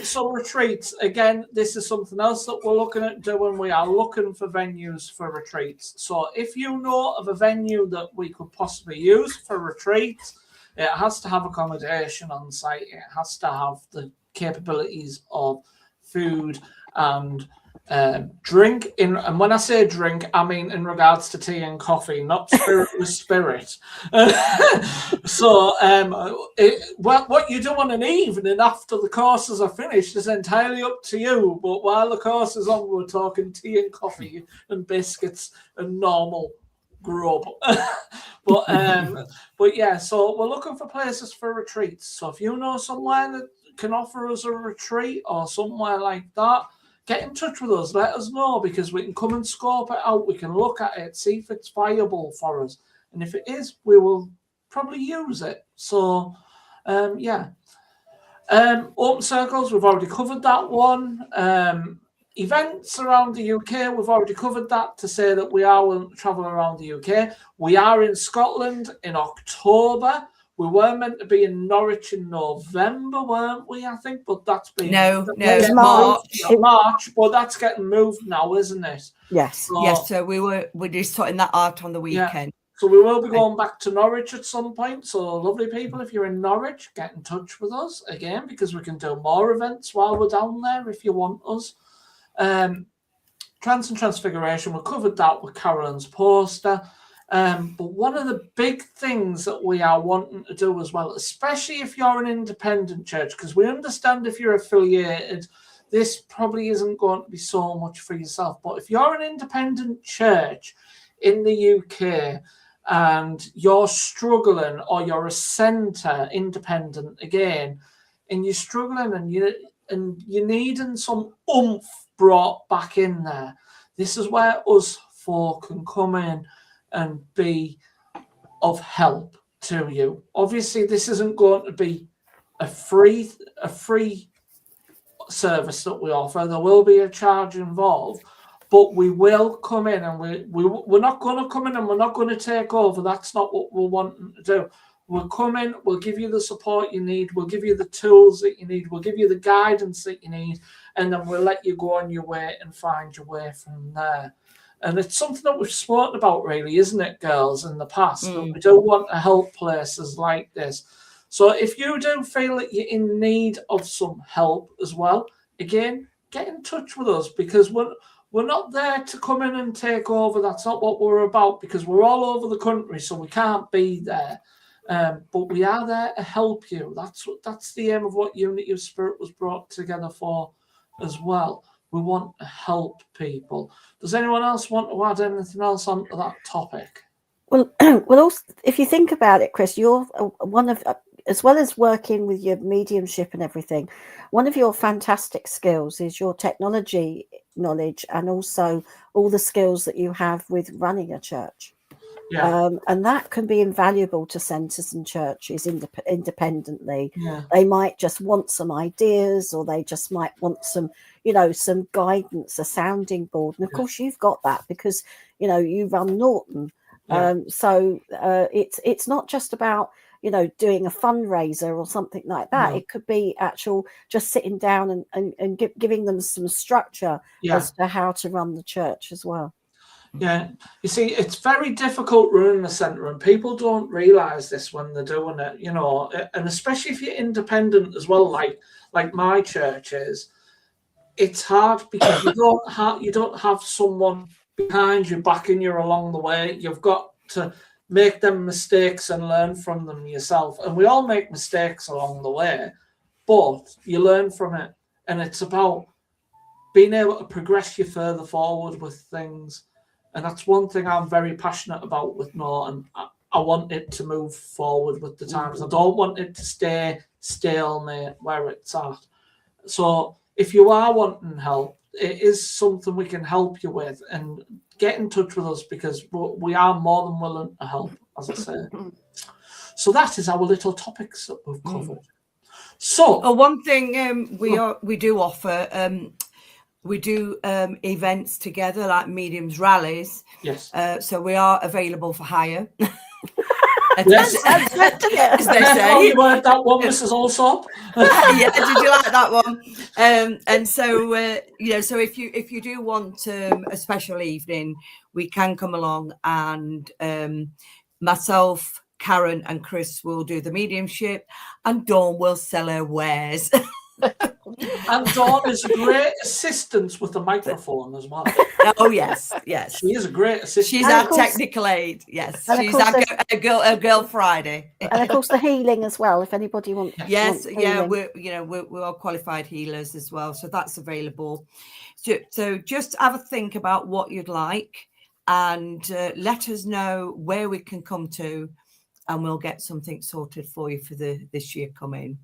So retreats, again, this is something else that we're looking at doing. We are looking for venues for retreats. So if you know of a venue that we could possibly use for retreats, it has to have accommodation on site. It has to have the capabilities of food and drink. And when I say drink, I mean in regards to tea and coffee, not spirit with spirit. So what you do on an evening after the courses are finished is entirely up to you. But while the course is on, we're talking tea and coffee and biscuits and normal grub. But yeah, so we're looking for places for retreats. So if you know somewhere that can offer us a retreat or somewhere like that, get in touch with us. Let us know, because we can come and scope it out. We can look at it, see if it's viable for us. And if it is, we will probably use it. So, yeah. Open circles, we've already covered that one. Events around the UK, we've already covered that, to say that we are willing to travel around the UK. We are in Scotland in October. We were meant to be in Norwich in November, weren't we? I think, but that's been March, but that's getting moved now, isn't it? Yes. So, yes. So we're just sorting that out on the weekend. So we will be going back to Norwich at some point. So lovely people, if you're in Norwich, get in touch with us again, because we can do more events while we're down there if you want us. Trans and Transfiguration, we covered that with Carolyn's poster. But one of the big things that we are wanting to do as well, especially if you're an independent church, because we understand if you're affiliated, this probably isn't going to be so much for yourself. But if you're an independent church in the UK and you're struggling, or you're a centre independent again, and you're struggling and you're needing some oomph brought back in there, this is where us four can come in and be of help to you. Obviously, this isn't going to be a free service that we offer. There will be a charge involved, but we will come in, and we're not going to come in and we're not going to take over. That's not what we're wanting to do. We'll come in, we'll give you the support you need, we'll give you the tools that you need, we'll give you the guidance that you need, and then we'll let you go on your way and find your way from there. And it's something that we've spoken about, really, isn't it, girls, in the past? That we do want to help places like this. So if you do feel that you're in need of some help as well, again, get in touch with us, because we're not there to come in and take over. That's not what we're about, because we're all over the country, so we can't be there. But we are there to help you. That's the aim of what Unity of Spirit was brought together for as well. We want to help people. Does anyone else want to add anything else onto that topic? Well, also, if you think about it, Chris, you're one of, as well as working with your mediumship and everything, one of your fantastic skills is your technology knowledge, and also all the skills that you have with running a church. Yeah. And that can be invaluable to centres and churches independently. Yeah. They might just want some ideas, or they just might want some, some guidance, a sounding board. And of course, you've got that because, you run Norton. Yeah. So it's not just about, doing a fundraiser or something like that. No. It could be actual just sitting down and giving them some structure as to how to run the church as well. Yeah, you see, it's very difficult running a centre, and people don't realise this when they're doing it, and especially if you're independent as well, like my church is. It's hard because you don't have someone behind you backing you along the way. You've got to make them mistakes and learn from them yourself, and we all make mistakes along the way, but you learn from it, and it's about being able to progress you further forward with things. And that's one thing I'm very passionate about with Norton. I want it to move forward with the times. I don't want it to stay stalemate where it's at. So if you are wanting help, it is something we can help you with, and get in touch with us, because we are more than willing to help, as I say. So that is our little topics that we've covered. So one thing we do offer, we do events together, like mediums rallies. Yes. So we are available for hire. Yes. As they say. Oh, you heard that one, Mrs. Allsop? Yeah, did you like that one? And so so if you do want a special evening, we can come along, and myself, Karen and Chris will do the mediumship, and Dawn will sell her wares. And Dawn is a great assistant with the microphone as well. Oh yes. She is a great assistant. She's our technical aid. Yes, she's our girl Friday. And of course, the healing as well. If anybody wants. Yes, healing. we're all qualified healers as well, so that's available. So just have a think about what you'd like, and let us know where we can come to, and we'll get something sorted for you for this year coming.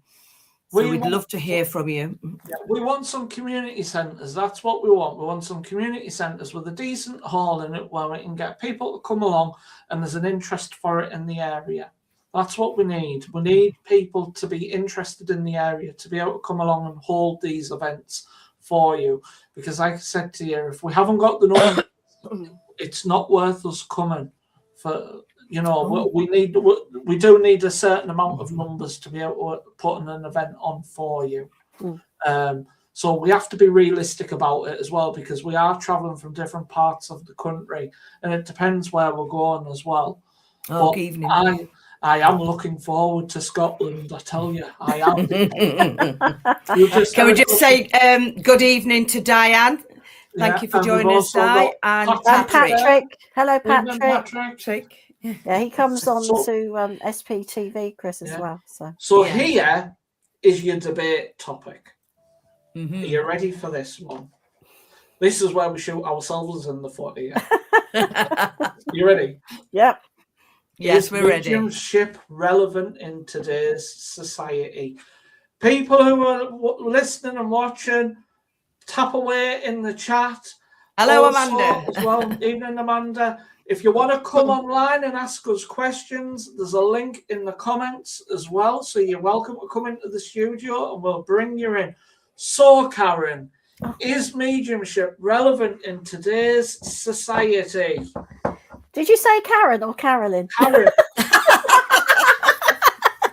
So we'd love to hear from you. Yeah, we want some community centres. That's what we want. We want some community centres with a decent hall in it, where we can get people to come along and there's an interest for it in the area. That's what we need. We need people to be interested in the area, to be able to come along and hold these events for you. Because like I said to you, if we haven't got the numbers, it's not worth us coming. We do need a certain amount of numbers to be able to put an event on for you. So we have to be realistic about it as well, because we are traveling from different parts of the country, and it depends where we're going as well. Good evening. I am looking forward to Scotland, I tell you. I am. Can we just say good evening to Diane? Thank you for and we've joining us, also Di, got and Patrick Patrick. Patrick. Hello, Evening, Patrick. Patrick. Yeah, he comes on So- to SPTV, Chris, as Yeah. well. So So Yeah. here is your debate topic. Are Mhm. you ready for this one? This is where we shoot ourselves in the foot here. You ready? yep. Yes, Is we're ready. mediumship relevant in today's society? People who are listening and watching, tap away in the chat. Hello, Also, Amanda. as well, evening, Amanda. If you want to come online and ask us questions, there's a link in the comments as well. So you're welcome to come into the studio and we'll bring you in. So, Karen, is mediumship relevant in today's society? Did you say Karen or Carolyn? Karen.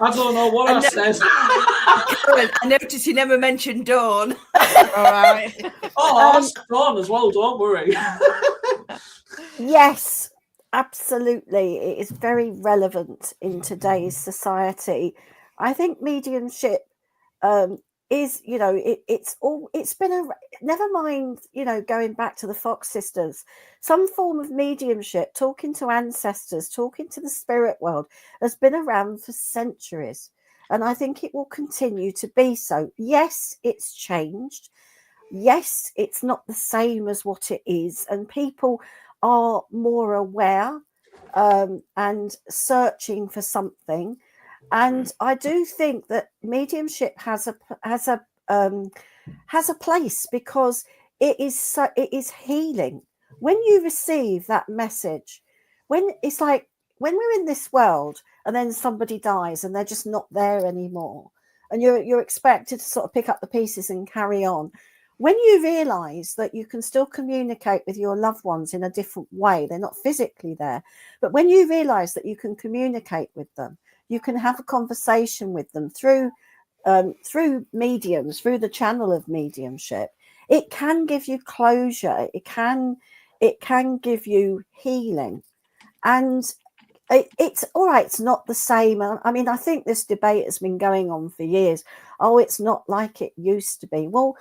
I don't know what I said. I noticed you never mentioned Dawn. All right. Oh, ask Dawn as well, don't worry. Yes, absolutely. It is very relevant in today's society. I think mediumship is, it's been never mind, going back to the Fox sisters, some form of mediumship, talking to ancestors, talking to the spirit world has been around for centuries. And I think it will continue to be so. Yes, it's changed. Yes, it's not the same as what it is. And people are more aware and searching for something. And I do think that mediumship has a place because it is healing. When you receive that message, when we're in this world and then somebody dies and they're just not there anymore, and you're expected to sort of pick up the pieces and carry on. When you realize that you can still communicate with your loved ones in a different way, they're not physically there, but when you realize that you can communicate with them, you can have a conversation with them through mediums, through the channel of mediumship, it can give you closure. It can give you healing. And it's all right. It's not the same. I mean, I think this debate has been going on for years. Oh, it's not like it used to be. Well,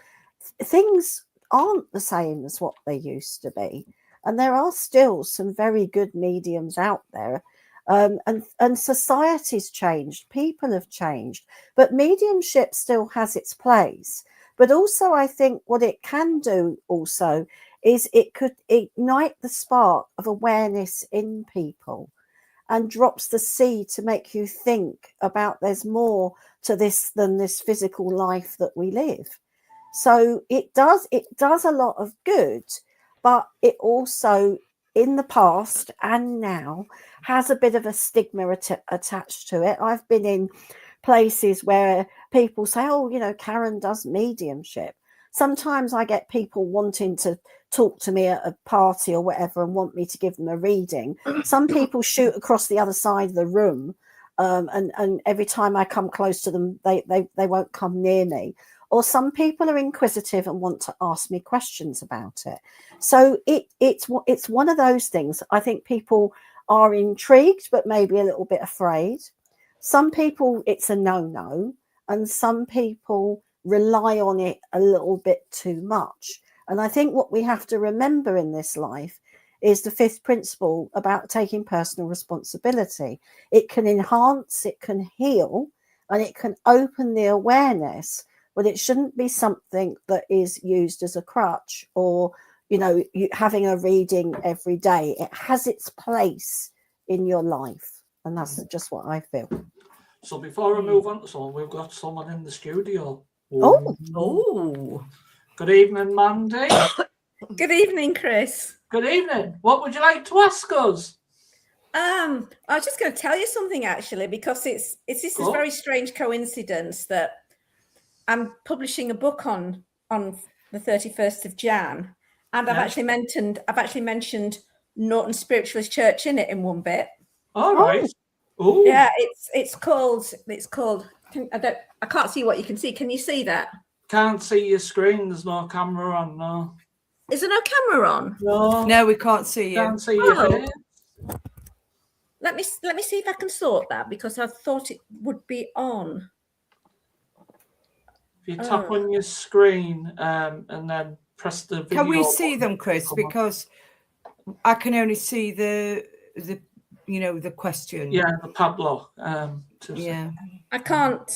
things aren't the same as what they used to be. And there are still some very good mediums out there. And society's changed, people have changed, but mediumship still has its place. But also, I think what it can do also is it could ignite the spark of awareness in people and drops the seed to make you think about there's more to this than this physical life that we live. So it does a lot of good, but it also, in the past and now, has a bit of a stigma attached to it. I've been in places where people say, oh, Karen does mediumship. Sometimes I get people wanting to talk to me at a party or whatever and want me to give them a reading. Some people shoot across the other side of the room, and every time I come close to them, they won't come near me. Or some people are inquisitive and want to ask me questions about it. So it's one of those things. I think people are intrigued, but maybe a little bit afraid. Some people, it's a no-no, and some people rely on it a little bit too much. And I think what we have to remember in this life is the fifth principle about taking personal responsibility. It can enhance, it can heal, and it can open the awareness, but it shouldn't be something that is used as a crutch or, having a reading every day. It has its place in your life. And that's just what I feel. So before we move on to someone, we've got someone in the studio. Oh. Good evening, Mandy. Good evening, Chris. Good evening. What would you like to ask us? I was just going to tell you something actually, because it's this very strange coincidence that I'm publishing a book on the 31st of Jan, and I've actually mentioned Norton Spiritualist Church in it in one bit. All right. Oh. Yeah, it's called. I can't see what you can see. Can you see that? Can't see your screen. There's no camera on. No. Is there no camera on? No, we can't see you. Can't see your face. Let me see if I can sort that, because I thought it would be on. If you tap on your screen and then press the video. Can we see button them, to Chris? come up. Because I can only see the the question. Yeah, the padlock. Yeah. I can't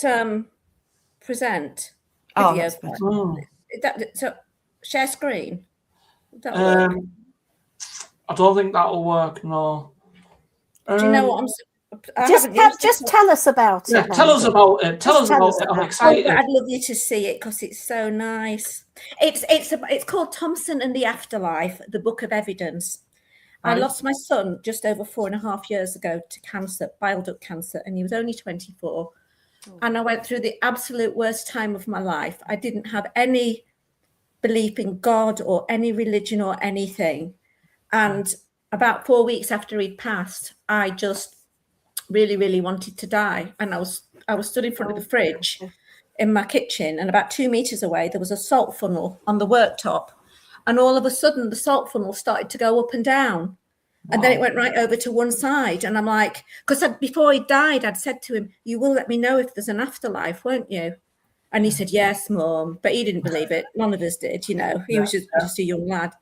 present Oh, video. that's better. Oh. So share screen. Would that work? I don't think that'll work. No. Do you know what I'm? I Just, haven't used it just for- tell us about Yeah, it. tell us Mandy. about it. Tell us Just tell about us it. I'm about it. Oh, excited. but I'd love you to see it because it's so nice. It's called Thompson and the Afterlife: The Book of Evidence. I Right. lost my son just over 4.5 years ago to cancer, bile duct cancer, and he was only 24. And I went through the absolute worst time of my life. I didn't have any belief in God or any religion or anything. And about 4 weeks after he'd passed, I just really, really wanted to die. And I was stood in front of the fridge in my kitchen, and about 2 meters away, there was a salt funnel on the worktop. And all of a sudden, the salt funnel started to go up and down. And then it went right over to one side. And I'm like, because before he died, I'd said to him, "You will let me know if there's an afterlife, won't you?" And he said, "Yes, Mum." But he didn't believe it. None of us did, you know. He was just a young lad.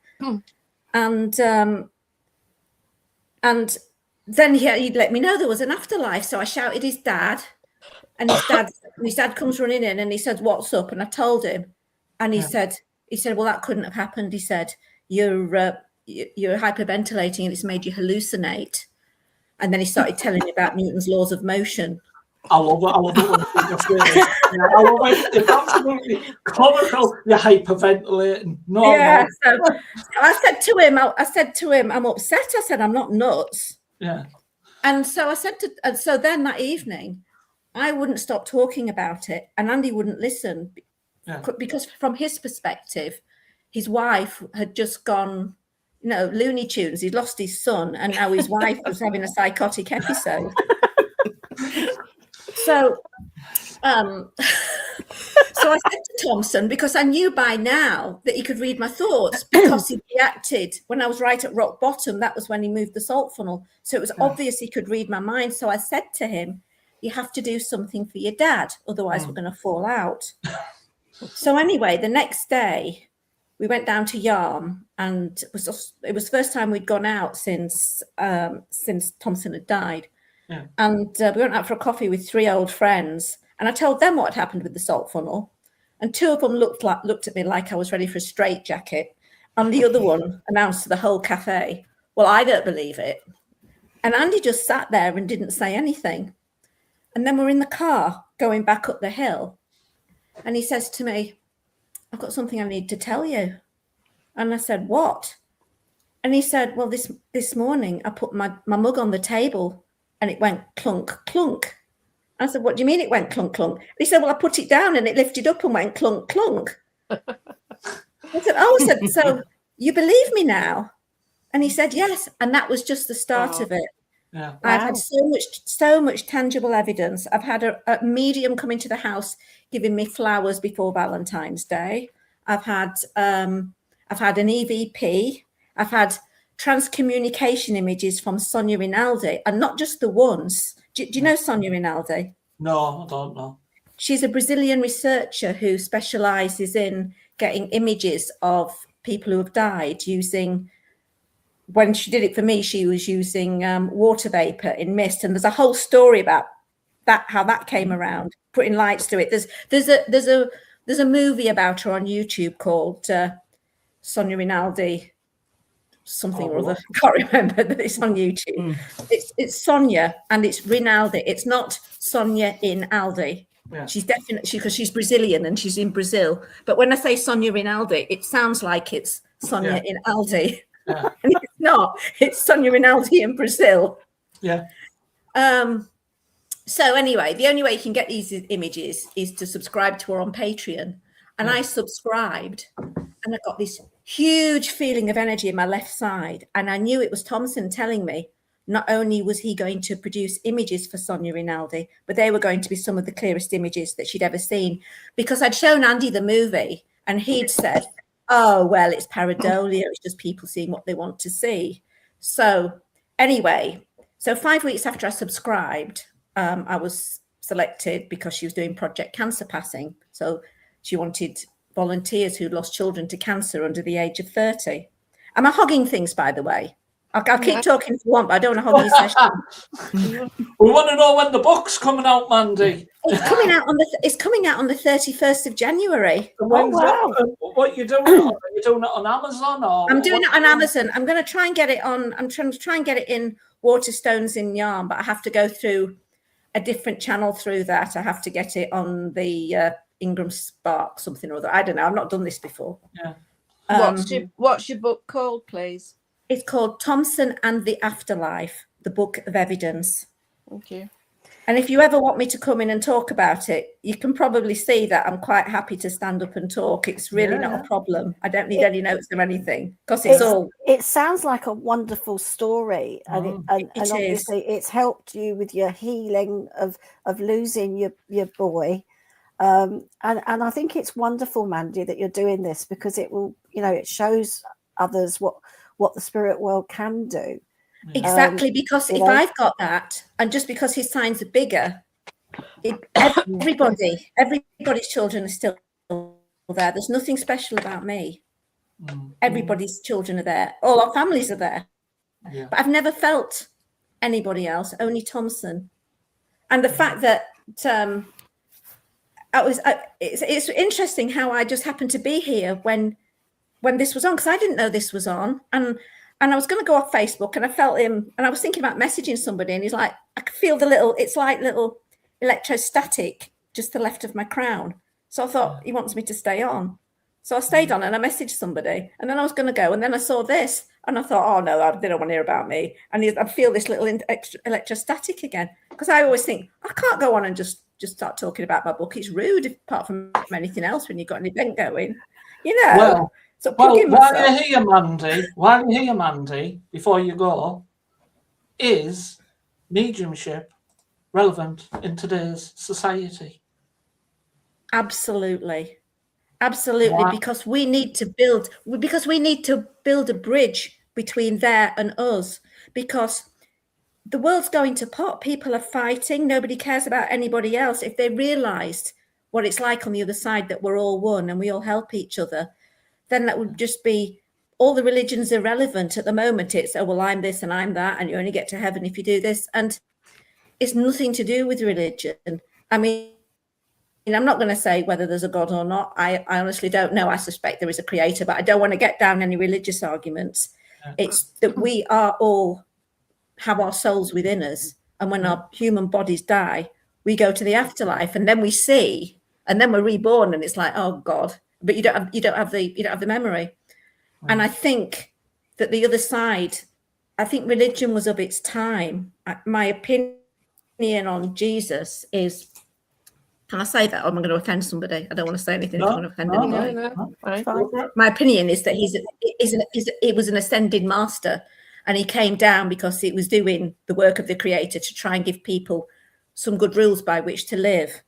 And then he'd let me know there was an afterlife. So I shouted his dad. And his dad comes running in and he said, "What's up?" And I told him. And he said, "Well, that couldn't have happened." He said, You're hyperventilating and it's made you hallucinate." And then he started telling me about Newton's laws of motion. I love it. I love it when people say this. Yeah, I love it. It's absolutely comical. You're hyperventilating. No, Yeah. no. So I said to him, "I'm upset." I said, "I'm not nuts." Yeah. And so so then that evening, I wouldn't stop talking about it, and Andy wouldn't listen because from his perspective, his wife had just gone, Looney Tunes. He'd lost his son, and now his wife was having a psychotic episode. So I said to Thompson, because I knew by now that he could read my thoughts, because he reacted when I was right at rock bottom. That was when he moved the salt funnel. So it was obvious he could read my mind. So I said to him, "You have to do something for your dad, otherwise we're going to fall out." So anyway, the next day we went down to Yarm, and it was the first time we'd gone out since Thompson had died. Yeah. And we went out for a coffee with 3 old friends, and I told them what had happened with the salt funnel. And 2 of them looked at me like I was ready for a straitjacket. And the other one announced to the whole cafe, "Well, I don't believe it." And Andy just sat there and didn't say anything. And then we're in the car going back up the hill. And he says to me, "I've got something I need to tell you." And I said, "What?" And he said, "Well, this morning I put my mug on the table and it went clunk, clunk." I said, "What do you mean it went clunk, clunk?" And he said, "Well, I put it down and it lifted up and went clunk, clunk." I said, "Oh," I said, "So you believe me now?" And he said, "Yes." And that was just the start of it. Yeah. I've had so much tangible evidence. I've had a medium come into the house giving me flowers before Valentine's Day. I've had an EVP. I've had transcommunication images from Sonia Rinaldi, and not just the ones. Do you know Sonia Rinaldi? No, I don't know. She's a Brazilian researcher who specializes in getting images of people who have died using. When she did it for me, she was using water vapor in mist, and there's a whole story about that, how that came around, putting lights to it. There's a movie about her on YouTube called Sonia Rinaldi, something or other. I can't remember, but it's on YouTube. It's Sonia and it's Rinaldi. It's not Sonia in Aldi. Yeah. She's definitely, because she's Brazilian and she's in Brazil. But when I say Sonia Rinaldi, it sounds like it's Sonia in Aldi. Yeah. And it's not. It's Sonia Rinaldi in Brazil. Yeah. So anyway, the only way you can get these images is to subscribe to her on Patreon. And I subscribed, and I got this huge feeling of energy in my left side. And I knew it was Thompson telling me not only was he going to produce images for Sonia Rinaldi, but they were going to be some of the clearest images that she'd ever seen. Because I'd shown Andy the movie, and he'd said, "Oh, well, it's pareidolia. It's just people seeing what they want to see." So anyway, so 5 weeks after I subscribed, I was selected because she was doing Project Cancer Passing. So she wanted volunteers who lost children to cancer under the age of 30. Am I hogging things, by the way? I'll keep talking if you want, but I don't want to hog your session. We want to know when the book's coming out, Mandy. It's coming out on the 31st of January. When's wow. What you doing? Are you doing it on Amazon or? I'm doing it on Amazon. I'm going to try and get it on. I'm trying to try and get it in Waterstones in Yarm, but I have to go through a different channel through that. I have to get it on the Ingram Spark something or other. I don't know. I've not done this before. Yeah. What's your book called, please? It's called Thompson and the Afterlife, the Book of Evidence. Thank you. And if you ever want me to come in and talk about it, you can probably see that I'm quite happy to stand up and talk. It's really not a problem. I don't need any notes or anything because it sounds like a wonderful story, and obviously it's helped you with your healing of losing your boy. And I think it's wonderful, Mandy, that you're doing this because it will, it shows others what the spirit world can do. Exactly, because if I've got that, and just because his signs are bigger, everybody's children are still there. There's nothing special about me. Everybody's children are there. All our families are there. Yeah. But I've never felt anybody else, only Thompson. And the fact that it's interesting how I just happened to be here when this was on, because I didn't know this was on. And I was going to go off Facebook and I felt him, and I was thinking about messaging somebody, and he's like, I could feel it's like little electrostatic just to the left of my crown. So I thought he wants me to stay on. So I stayed on and I messaged somebody, and then I was going to go, and then I saw this and I thought, oh no, they don't want to hear about me. And I feel this little electrostatic again, because I always think I can't go on and just start talking about my book. It's rude, apart from anything else, when you've got an event going, Well, So while you're here, Mandy, before you go, is mediumship relevant in today's society? Absolutely. Absolutely. Why? Because we need to build a bridge between there and us, because the world's going to pot. People are fighting. Nobody cares about anybody else. If they realized what it's like on the other side, that we're all one and we all help each other, then that would just be, all the religions are irrelevant at the moment. It's, oh, well, I'm this and I'm that, and you only get to heaven if you do this. And it's nothing to do with religion. I mean, I'm not going to say whether there's a God or not. I honestly don't know. I suspect there is a creator, but I don't want to get down any religious arguments. Yeah. It's that we are all have our souls within us. And when our human bodies die, we go to the afterlife, and then we see, and then we're reborn, and it's like, oh God, but you don't have the memory. And I think that the other side, I think religion was of its time. My opinion on Jesus is, can I say that, or am I going to offend somebody? I don't want to say anything. I don't want to offend anybody. No. My opinion is that he was an ascended master, and he came down because he was doing the work of the creator to try and give people some good rules by which to live.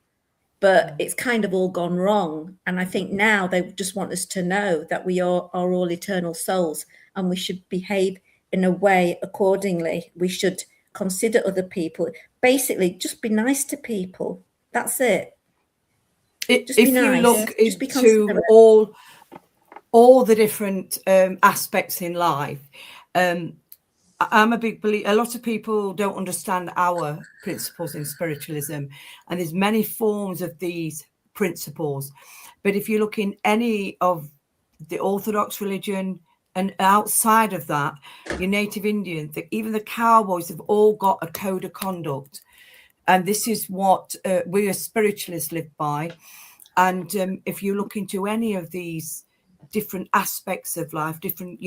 But it's kind of all gone wrong. And I think now they just want us to know that we are all eternal souls, and we should behave in a way accordingly. We should consider other people. Basically, just be nice to people. That's it. If you look into all the different aspects in life, I'm a big believer. A lot of people don't understand our principles in spiritualism, and there's many forms of these principles. But if you look in any of the Orthodox religion and outside of that, your Native Indians, even the cowboys have all got a code of conduct. And this is what we as spiritualists live by. And if you look into any of these different aspects of life, different,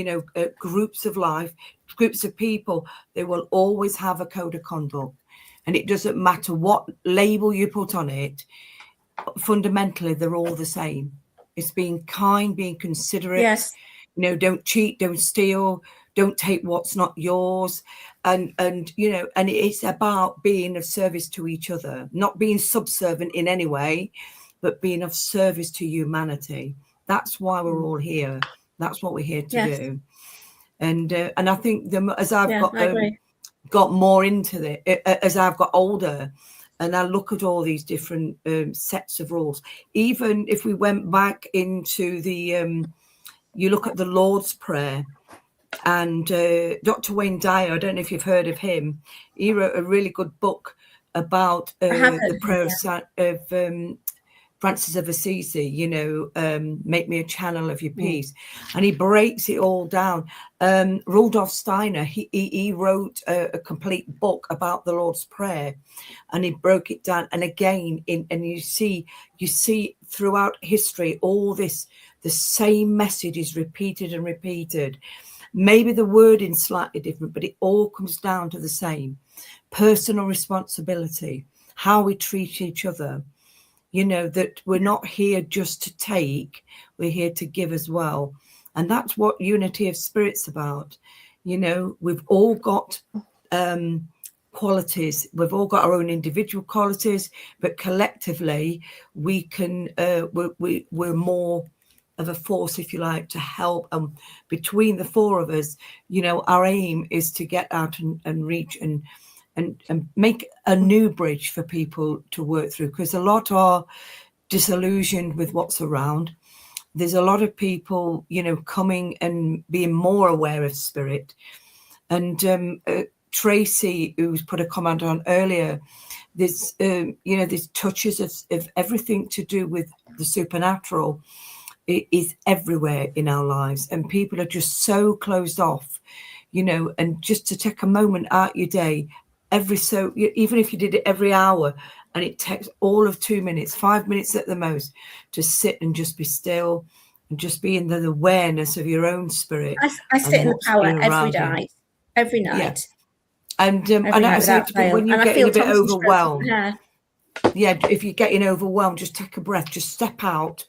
groups of life, groups of people, they will always have a code of conduct. And it doesn't matter what label you put on it, fundamentally, they're all the same. It's being kind, being considerate. Yes. Don't cheat, don't steal, don't take what's not yours. And it's about being of service to each other, not being subservient in any way, but being of service to humanity. That's why we're all here. That's what we're here to do. And I think as I've got more into it, as I've got older, and I look at all these different sets of rules. Even if we went back into the, you look at the Lord's Prayer, and Dr. Wayne Dyer, I don't know if you've heard of him, he wrote a really good book about the prayer of Francis of Assisi, you know, make me a channel of your peace. And he breaks it all down. Rudolf Steiner, he wrote a complete book about the Lord's Prayer, and he broke it down. And again, and you see throughout history, all this, the same message is repeated and repeated. Maybe the wording slightly different, but it all comes down to the same: personal responsibility, how we treat each other. You know, that we're not here just to take, we're here to give as well. And that's what unity of spirit's about. You know, we've all got qualities, we've all got our own individual qualities, but collectively we can, we're more of a force, if you like, to help. And between the four of us, you know, our aim is to get out and reach and make a new bridge for people to work through, because a lot are disillusioned with what's around. There's a lot of people, you know, coming and being more aware of spirit. And Tracy, who's put a comment on earlier, there's, you know, there's touches of everything to do with the supernatural. It is everywhere in our lives, and people are just so closed off, you know. And just to take a moment out your day, even if you did it every hour, and it takes all of 2 minutes, 5 minutes at the most, to sit and just be still and just be in the awareness of your own spirit. I sit in the power every night. Yeah. And I say to people, when you're getting a bit overwhelmed, if you're getting overwhelmed, just take a breath, just step out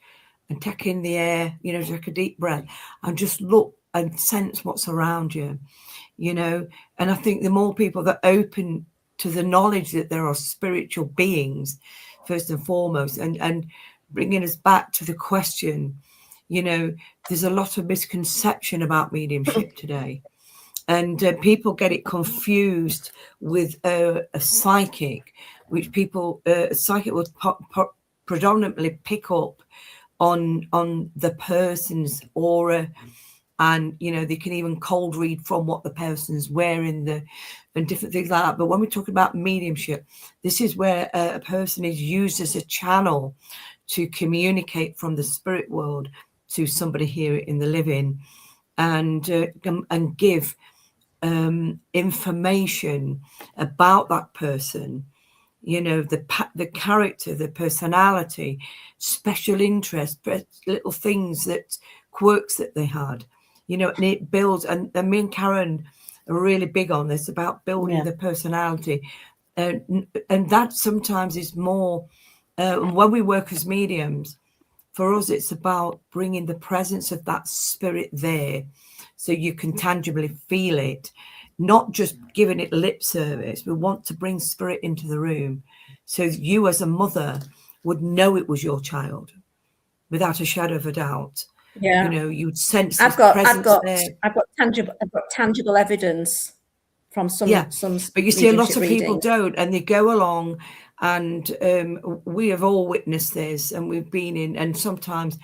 and take in the air, you know, take a deep breath and just look and sense what's around you, you know. And I think the more people that open to the knowledge that there are spiritual beings, first and foremost, and bringing us back to the question, you know, there's a lot of misconception about mediumship today. And people get it confused with a psychic, which people, a psychic would predominantly pick up on the person's aura, and you know, they can even cold read from what the person's wearing, and different things like that. But when we're talking about mediumship, this is where a person is used as a channel to communicate from the spirit world to somebody here in the living, and give information about that person. You know, the character, the personality, special interest, little things, that quirks that they had, you know, and it builds. And me and Karen are really big on this, about building the personality. And that sometimes is more, when we work as mediums, for us, it's about bringing the presence of that spirit there so you can tangibly feel it. Not just giving it lip service. We want to bring spirit into the room so you as a mother would know it was your child without a shadow of a doubt. Yeah. You know, you'd sense I've got tangible evidence from some but you see a lot of people readings. don't, and they go along, and we have all witnessed this, and we've been in, and sometimes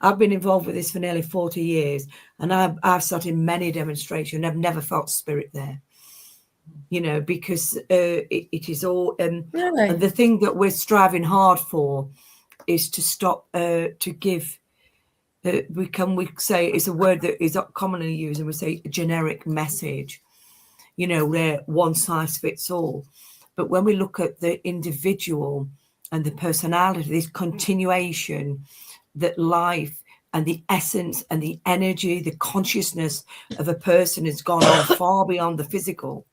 I've been involved with this for nearly 40 years, and I've sat in many demonstrations. I've never felt spirit there, you know, because it is all. Really? And the thing that we're striving hard for is to stop, to give. We say it's a word that is commonly used, and we say a generic message, you know, where one size fits all. But when we look at the individual and the personality, this continuation, that life and the essence and the energy, the consciousness of a person has gone on far beyond the physical.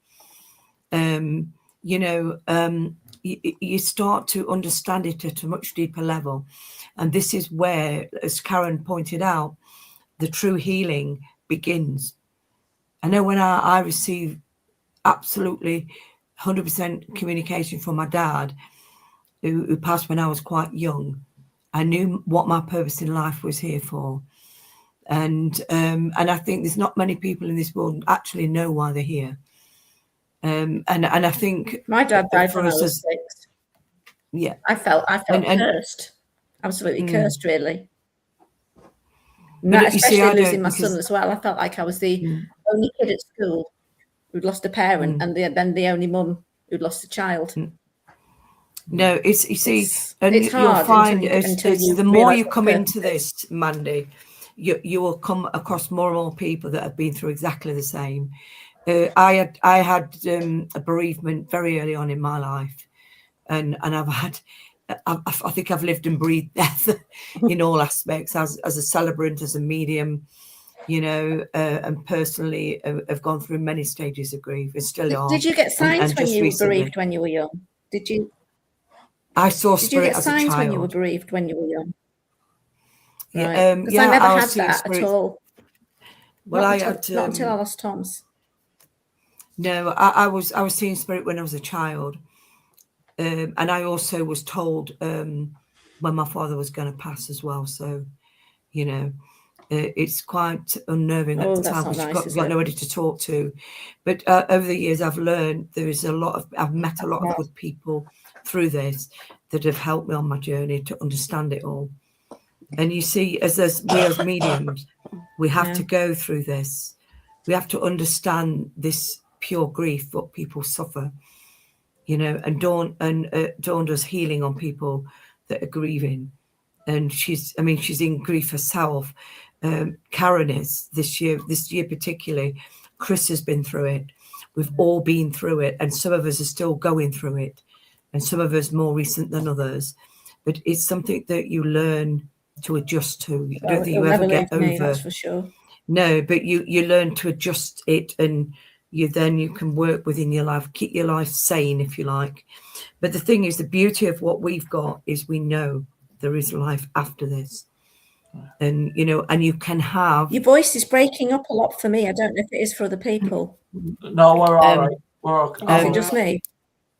You know, you start to understand it at a much deeper level. And this is where, as Karen pointed out, the true healing begins. I know when I received absolutely 100% communication from my dad, who passed when I was quite young, I knew what my purpose in life was here for. And I think there's not many people in this world actually know why they're here. And I think my dad died when I was 6. Yeah. I felt And cursed, absolutely cursed, really. But you see, Especially I losing don't, my because son as well. I felt like I was the only kid at school who'd lost a parent, and then the only mum who'd lost a child. no, it's, you see, and it's you'll hard find until as you the more realise you what come the into purpose this, Mandy, you will come across more and more people that have been through exactly the same. I had a bereavement very early on in my life, and I've had, I think I've lived and breathed death in all aspects, as a celebrant, as a medium, you know, and personally have gone through many stages of grief and still are. Did you get signs and when just you were recently, bereaved when you were young? I saw Did you spirit get as a signs when you were child. bereaved when you were young? Yeah, Right. Because I yeah, never I was had seeing that at spirits. all. Well, Not I until, had not until I lost Tom's. no, I was seeing spirit when I was a child, and I also was told when my father was going to pass as well. So, you know, it's quite unnerving at Oh, the that's time not because nice, you've is got it? nobody to talk to. But over the years, I've learned there is I've met a lot of good people through this that have helped me on my journey to understand it all. And you see, we as mediums, we have to go through this. We have to understand this pure grief, what people suffer, you know, and Dawn does healing on people that are grieving. And she's in grief herself. Karen is this year particularly. Chris has been through it. We've all been through it, and some of us are still going through it, and some of us more recent than others. But it's something that you learn to adjust to. I don't think you ever get over. That's for sure. No, but you learn to adjust it, and you can work within your life, keep your life sane, if you like. But the thing is, the beauty of what we've got is we know there is life after this. And, you know, and you can have... Your voice is breaking up a lot for me. I don't know if it is for other people. No, we're all right. We're okay. Is it just me?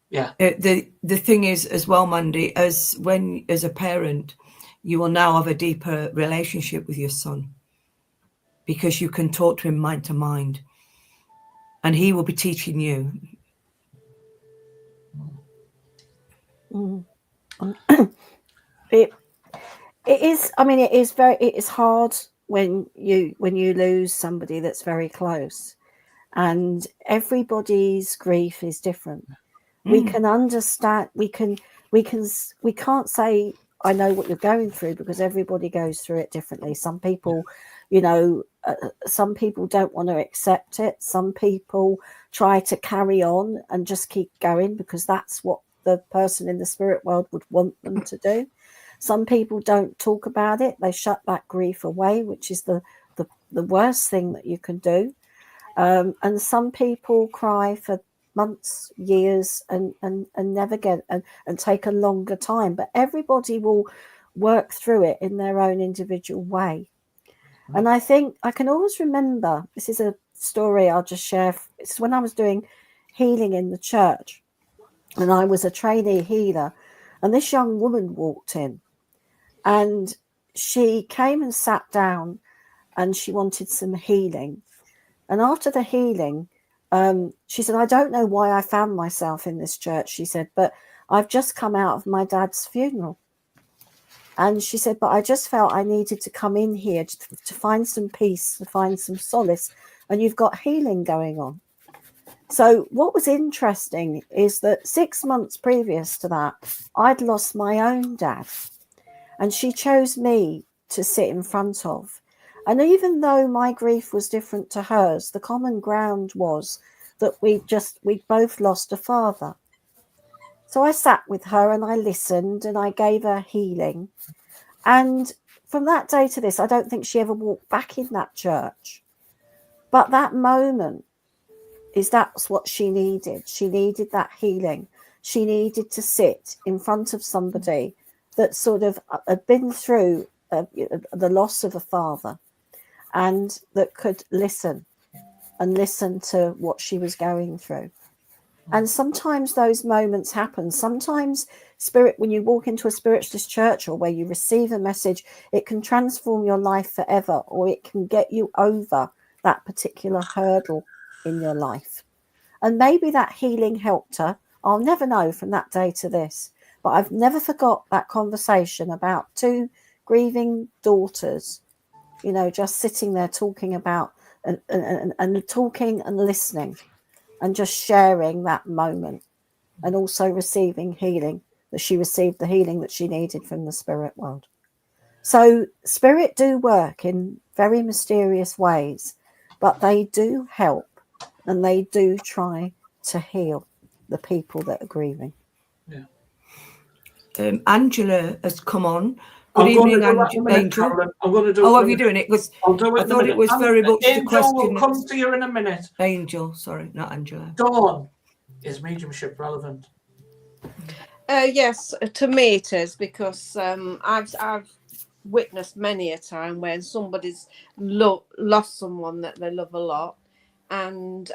Yeah. The thing is as well, Mandy, as a parent, you will now have a deeper relationship with your son, because you can talk to him mind to mind, and he will be teaching you. It is. I mean, it is hard when you lose somebody that's very close, and everybody's grief is different. We can understand. We can't say I know what you're going through, because everybody goes through it differently. Some people, you know, some people don't want to accept it. Some people try to carry on and just keep going because that's what the person in the spirit world would want them to do. Some people don't talk about it. They shut that grief away, which is the worst thing that you can do. And some people cry for months, years, and never get and take a longer time. But everybody will work through it in their own individual way. And I think I can always remember, this is a story I'll just share. It's when I was doing healing in the church, and I was a trainee healer, and this young woman walked in, and she came and sat down, and she wanted some healing. And after the healing, she said, I don't know why I found myself in this church, she said, but I've just come out of my dad's funeral. And she said, but I just felt I needed to come in here to find some peace, to find some solace. And you've got healing going on. So what was interesting is that 6 months previous to that, I'd lost my own dad. And she chose me to sit in front of. And even though my grief was different to hers, the common ground was that we both lost a father. So I sat with her and I listened and I gave her healing. And from that day to this, I don't think she ever walked back in that church. But that moment that's what she needed. She needed that healing. She needed to sit in front of somebody that sort of had been through the loss of a father, and that could listen to what she was going through. And sometimes those moments happen. Sometimes when you walk into a spiritualist church or where you receive a message, it can transform your life forever, or it can get you over that particular hurdle in your life. And maybe that healing helped her. I'll never know from that day to this. But I've never forgot that conversation about two grieving daughters, you know, just sitting there talking about and talking and listening and just sharing that moment, and also receiving healing, that she received the healing that she needed from the spirit world. So spirit do work in very mysterious ways, but they do help and they do try to heal the people that are grieving. Angela has come on. Good I'm going to evening, do that in a minute, Angel. Carolyn. I'm going to do Oh, it are in a you doing it? Because I'll do it I in a thought minute. it was very much the Angel will question. come to you in a minute. Angel, sorry, not Angela. Dawn, is mediumship relevant? Yes, to me it is, because I've witnessed many a time when somebody's lost someone that they love a lot, and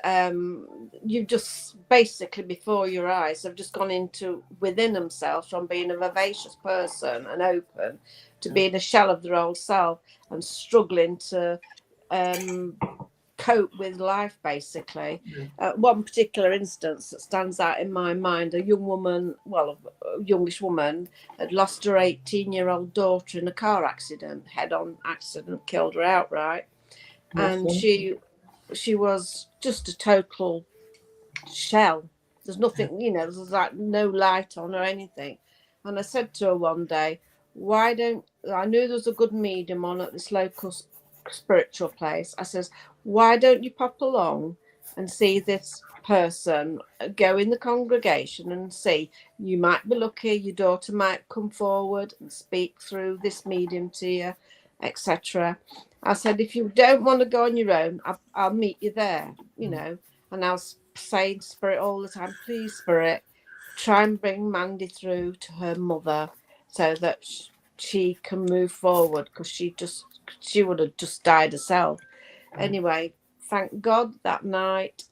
you just basically before your eyes have just gone into within themselves from being a vivacious person and open to being a shell of their old self and struggling to cope with life, basically. One particular instance that stands out in my mind, a young woman, well, a youngish woman, had lost her 18-year-old daughter in a car accident, head-on accident, killed her outright. And she was just a total shell. There's nothing, you know, there's like no light on or anything. And I said to her one day, I knew there was a good medium on at this local spiritual place. I says, why don't you pop along and see this person, go in the congregation and see, you might be lucky, your daughter might come forward and speak through this medium to you, etc. I said, if you don't want to go on your own, I'll meet you there, you know. And I was saying to Spirit all the time, please, Spirit, try and bring Mandy through to her mother so that she can move forward, because she would have just died herself. Anyway, thank God that night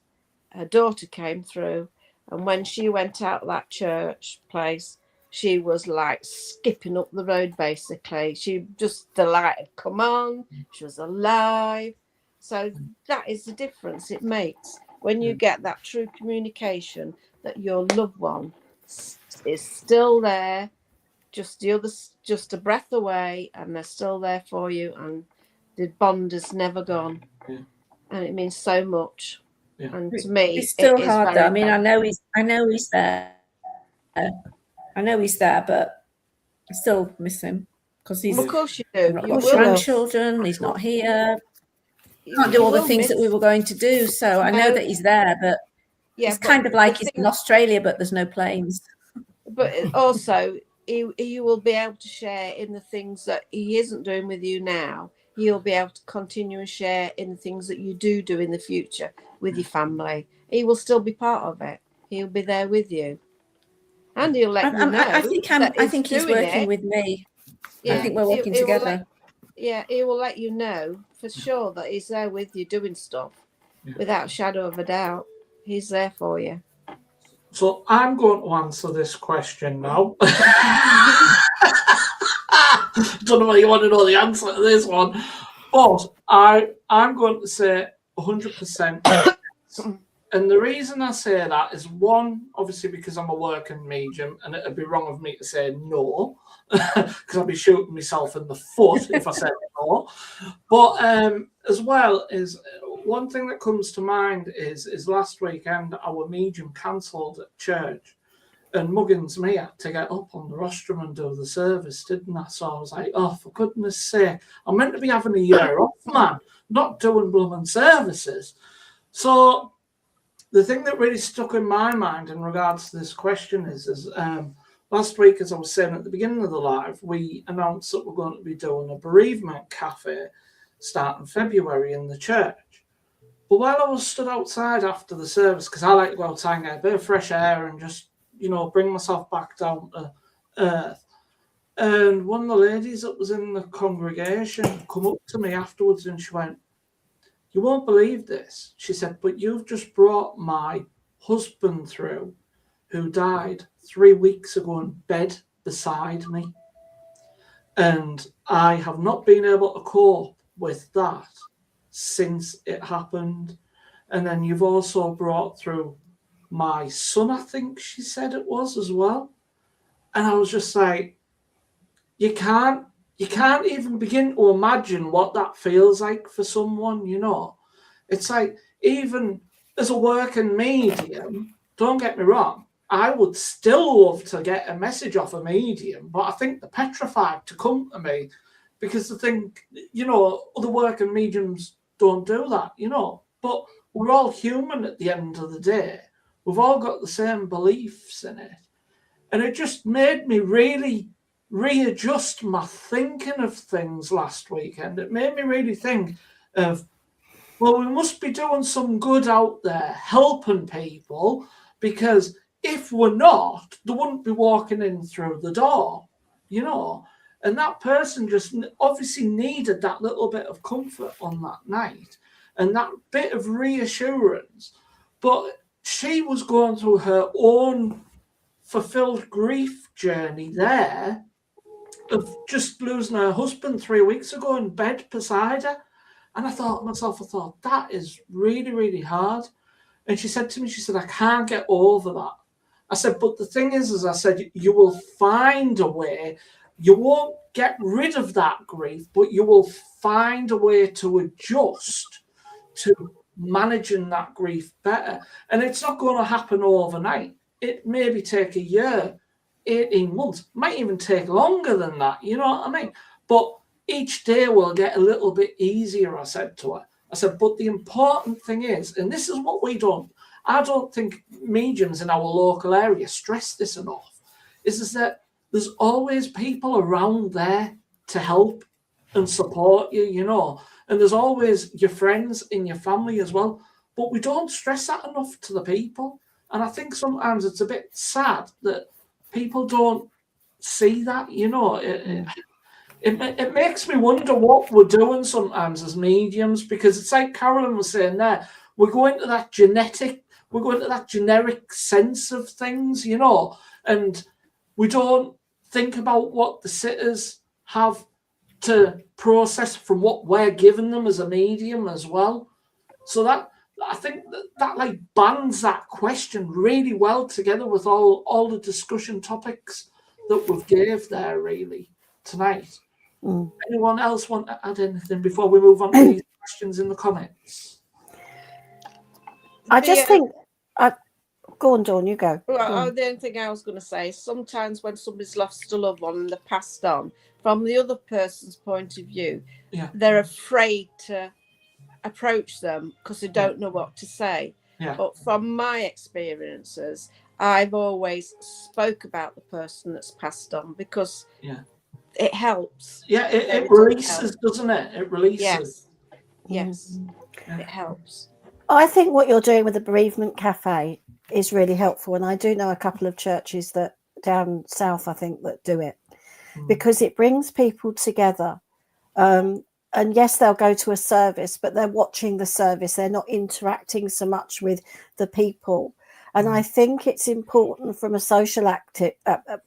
her daughter came through, and when she went out that church place, she was like skipping up the road, basically. The light had come on, she was alive. So that is the difference it makes when you get that true communication that your loved one is still there, just a breath away, and they're still there for you, and the bond has never gone. And it means so much. And to me, it's still it is hard very though. I mean, bad. I know he's there. I know he's there, but I still miss him because he's Of course you do. got You will. grandchildren. He's not here. Can't do all the things that we were going to do. So I know that he's there, but it's kind of like he's in Australia, but there's no planes. But also, you will be able to share in the things that he isn't doing with you now. He'll be able to continue and share in the things that you do in the future with your family. He will still be part of it. He'll be there with you, and he'll let you know. I think he's working with me. Yeah, I think we're working together. He will let you know for sure that he's there with you doing stuff, without a shadow of a doubt. He's there for you. So I'm going to answer this question now. Don't know why you want to know the answer to this one, but I'm going to say 100%. And the reason I say that is, one, obviously because I'm a working medium, and it'd be wrong of me to say no, because I'd be shooting myself in the foot if I said no. But as well is one thing that comes to mind is last weekend our medium cancelled at church, and Muggins me had to get up on the rostrum and do the service, didn't I? So I was like, oh, for goodness sake, I'm meant to be having a year off, man, not doing blooming services. So the thing that really stuck in my mind in regards to this question is last week, as I was saying at the beginning of the live, we announced that we're going to be doing a bereavement cafe starting February in the church. But while I was stood outside after the service, because I like to go outside and get a bit of fresh air and just, you know, bring myself back down to earth, and one of the ladies that was in the congregation come up to me afterwards and she went, you won't believe this. She said, but you've just brought my husband through, who died 3 weeks ago in bed beside me. And I have not been able to cope with that since it happened. And then you've also brought through my son, I think she said it was as well. And I was just like, you can't even begin to imagine what that feels like for someone, you know. It's like, even as a working medium, don't get me wrong, I would still love to get a message off a medium, but I think they're petrified to come to me because they think, you know, other working mediums don't do that, you know. But we're all human at the end of the day. We've all got the same beliefs in it. And it just made me really readjust my thinking of things last weekend. It made me really think of, well, we must be doing some good out there, helping people, because if we're not, they wouldn't be walking in through the door, you know. And that person just obviously needed that little bit of comfort on that night and that bit of reassurance. But she was going through her own fulfilled grief journey there of just losing her husband 3 weeks ago in bed beside her. And I thought, that is really, really hard. And she said to me, I can't get over that. I said, but the thing is, as I said, you will find a way. You won't get rid of that grief, but you will find a way to adjust to managing that grief better. And it's not going to happen overnight. It maybe take a year, 18 months, might even take longer than that, you know what I mean? But each day will get a little bit easier, I said to her. I said, but the important thing is, and this is what I don't think mediums in our local area stress this enough, is that there's always people around there to help and support you, you know, and there's always your friends in your family as well. But we don't stress that enough to the people. And I think sometimes it's a bit sad that people don't see that, you know. It makes me wonder what we're doing sometimes as mediums, because it's like Carolyn was saying there, we're going to that generic sense of things, you know, and we don't think about what the sitters have to process from what we're giving them as a medium as well. So that, I think that like bands that question really well together with all the discussion topics that we've gave there really tonight. Anyone else want to add anything before we move on to these questions in the comments? I just think, go on, Dawn, you go. Well, the only thing I was going to say is sometimes when somebody's lost a loved one and they're passed on, from the other person's point of view, they're afraid to approach them because they don't know what to say. But from my experiences, I've always spoke about the person that's passed on because it helps. It releases, doesn't it? It releases. Yes. It helps. I think what you're doing with the bereavement cafe is really helpful, and I do know a couple of churches that down south, I think, that do it because it brings people together. And yes, they'll go to a service, but they're watching the service. They're not interacting so much with the people. And I think it's important from a social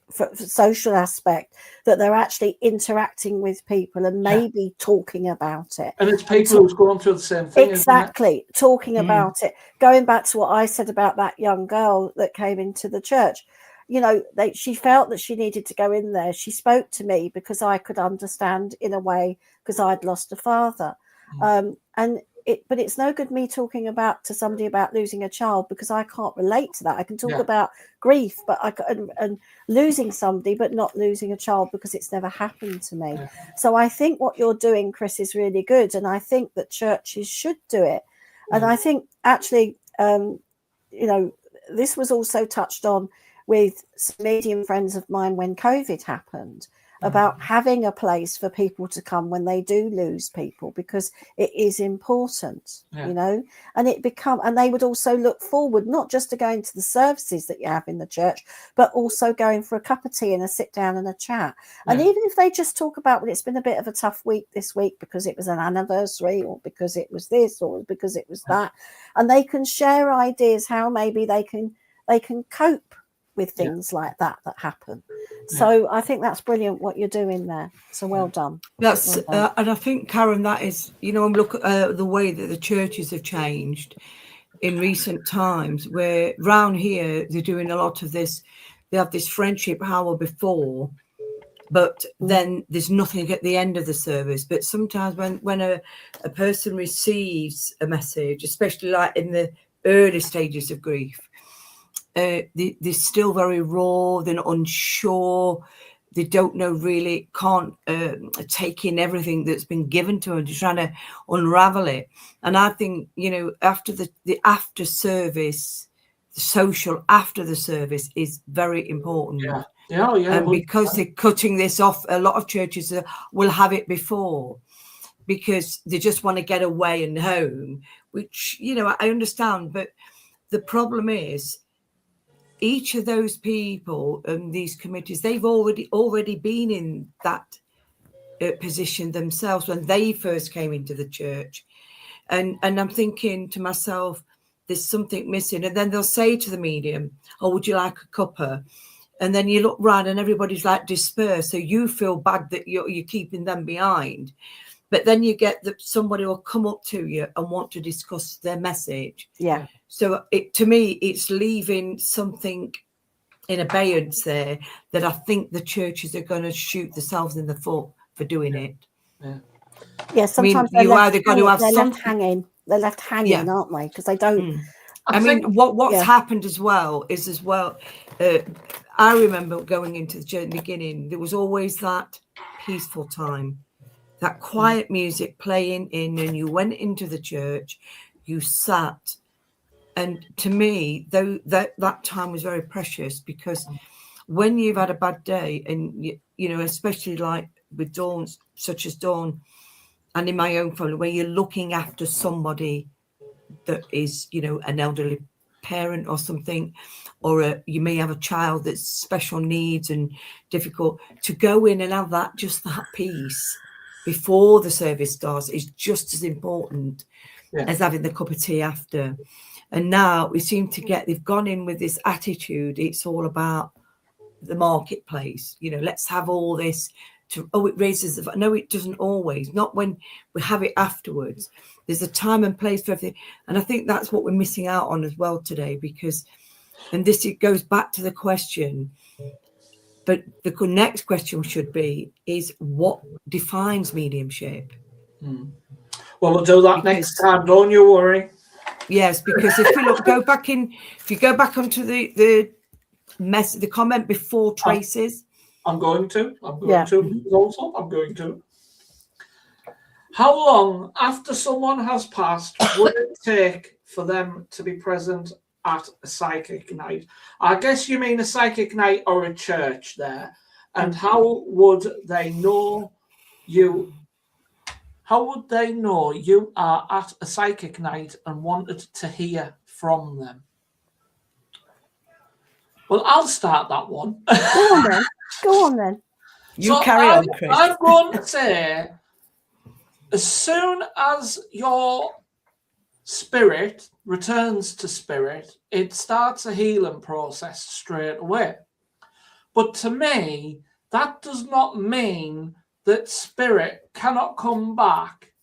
social aspect that they're actually interacting with people and maybe talking about it. And it's people who's going through the same thing. Exactly, talking about it. Going back to what I said about that young girl that came into the church, you know, she felt that she needed to go in there. She spoke to me because I could understand in a way because I'd lost a father. But it's no good me talking to somebody about losing a child because I can't relate to that. I can talk about grief, but and losing somebody, but not losing a child because it's never happened to me. So I think what you're doing, Chris, is really good, and I think that churches should do it. And I think actually, you know, this was also touched on with some medium friends of mine when COVID happened. About having a place for people to come when they do lose people, because it is important, you know, and and they would also look forward, not just to going to the services that you have in the church, but also going for a cup of tea and a sit down and a chat. And even if they just talk about, well, it's been a bit of a tough week this week because it was an anniversary or because it was this or because it was that, and they can share ideas how maybe they can cope with things like that happen. So I think that's brilliant what you're doing there. So well done. That's and I think, Karen, that is, you know, look at the way that the churches have changed in recent times, where round here they're doing a lot of this they have this friendship hour before, but then there's nothing at the end of the service. But sometimes when a person receives a message, especially like in the early stages of grief, they're still very raw, they're not unsure, they don't know really, can't take in everything that's been given to them, they're trying to unravel it. And I think, you know, after the after service, the social after the service is very important. Yeah. And because they're cutting this off, a lot of churches will have it before because they just want to get away and home, which, you know, I understand. But the problem is each of those people and these committees, they've already been in that position themselves when they first came into the church. And I'm thinking to myself, there's something missing. And then they'll say to the medium, oh, would you like a cuppa? And then you look round and everybody's like dispersed. So you feel bad that you're keeping them behind. But then you get that somebody will come up to you and want to discuss their message. Yeah. So to me, it's leaving something in abeyance there that I think the churches are going to shoot themselves in the foot for doing it. Yeah, sometimes you either got to have something hanging. They're left hanging, aren't they? Because they don't. I mean, what's happened as well is I remember going into the church in the beginning, there was always that peaceful time, that quiet music playing in, and you went into the church, you sat. And to me, though, that time was very precious, because when you've had a bad day, and you know, especially like with Dawn, such as Dawn, and in my own family, where you're looking after somebody that is, you know, an elderly parent or something, or you may have a child that's special needs and difficult, to go in and have that peace before the service starts is just as important as having the cup of tea after. And now we seem to they've gone in with this attitude, it's all about the marketplace, you know, let's have all this it raises no, it doesn't always, not when we have it afterwards. There's a time and place for everything. And I think that's what we're missing out on as well today, because, and this, it goes back to the question, but the next question should be, is what defines mediumship? Well, we'll do that next time, don't you worry. Yes, because if you go back onto the comment before Traces. I'm going to. How long after someone has passed would it take for them to be present at a psychic night? I guess you mean a psychic night or a church there. And how would they know you? How would they know you are at a psychic night and wanted to hear from them? Well, I'll start that one. Go on then. You carry on, Chris. I'm going to say, as soon as your spirit returns to spirit, it starts a healing process straight away. But to me, that does not mean that spirit cannot come back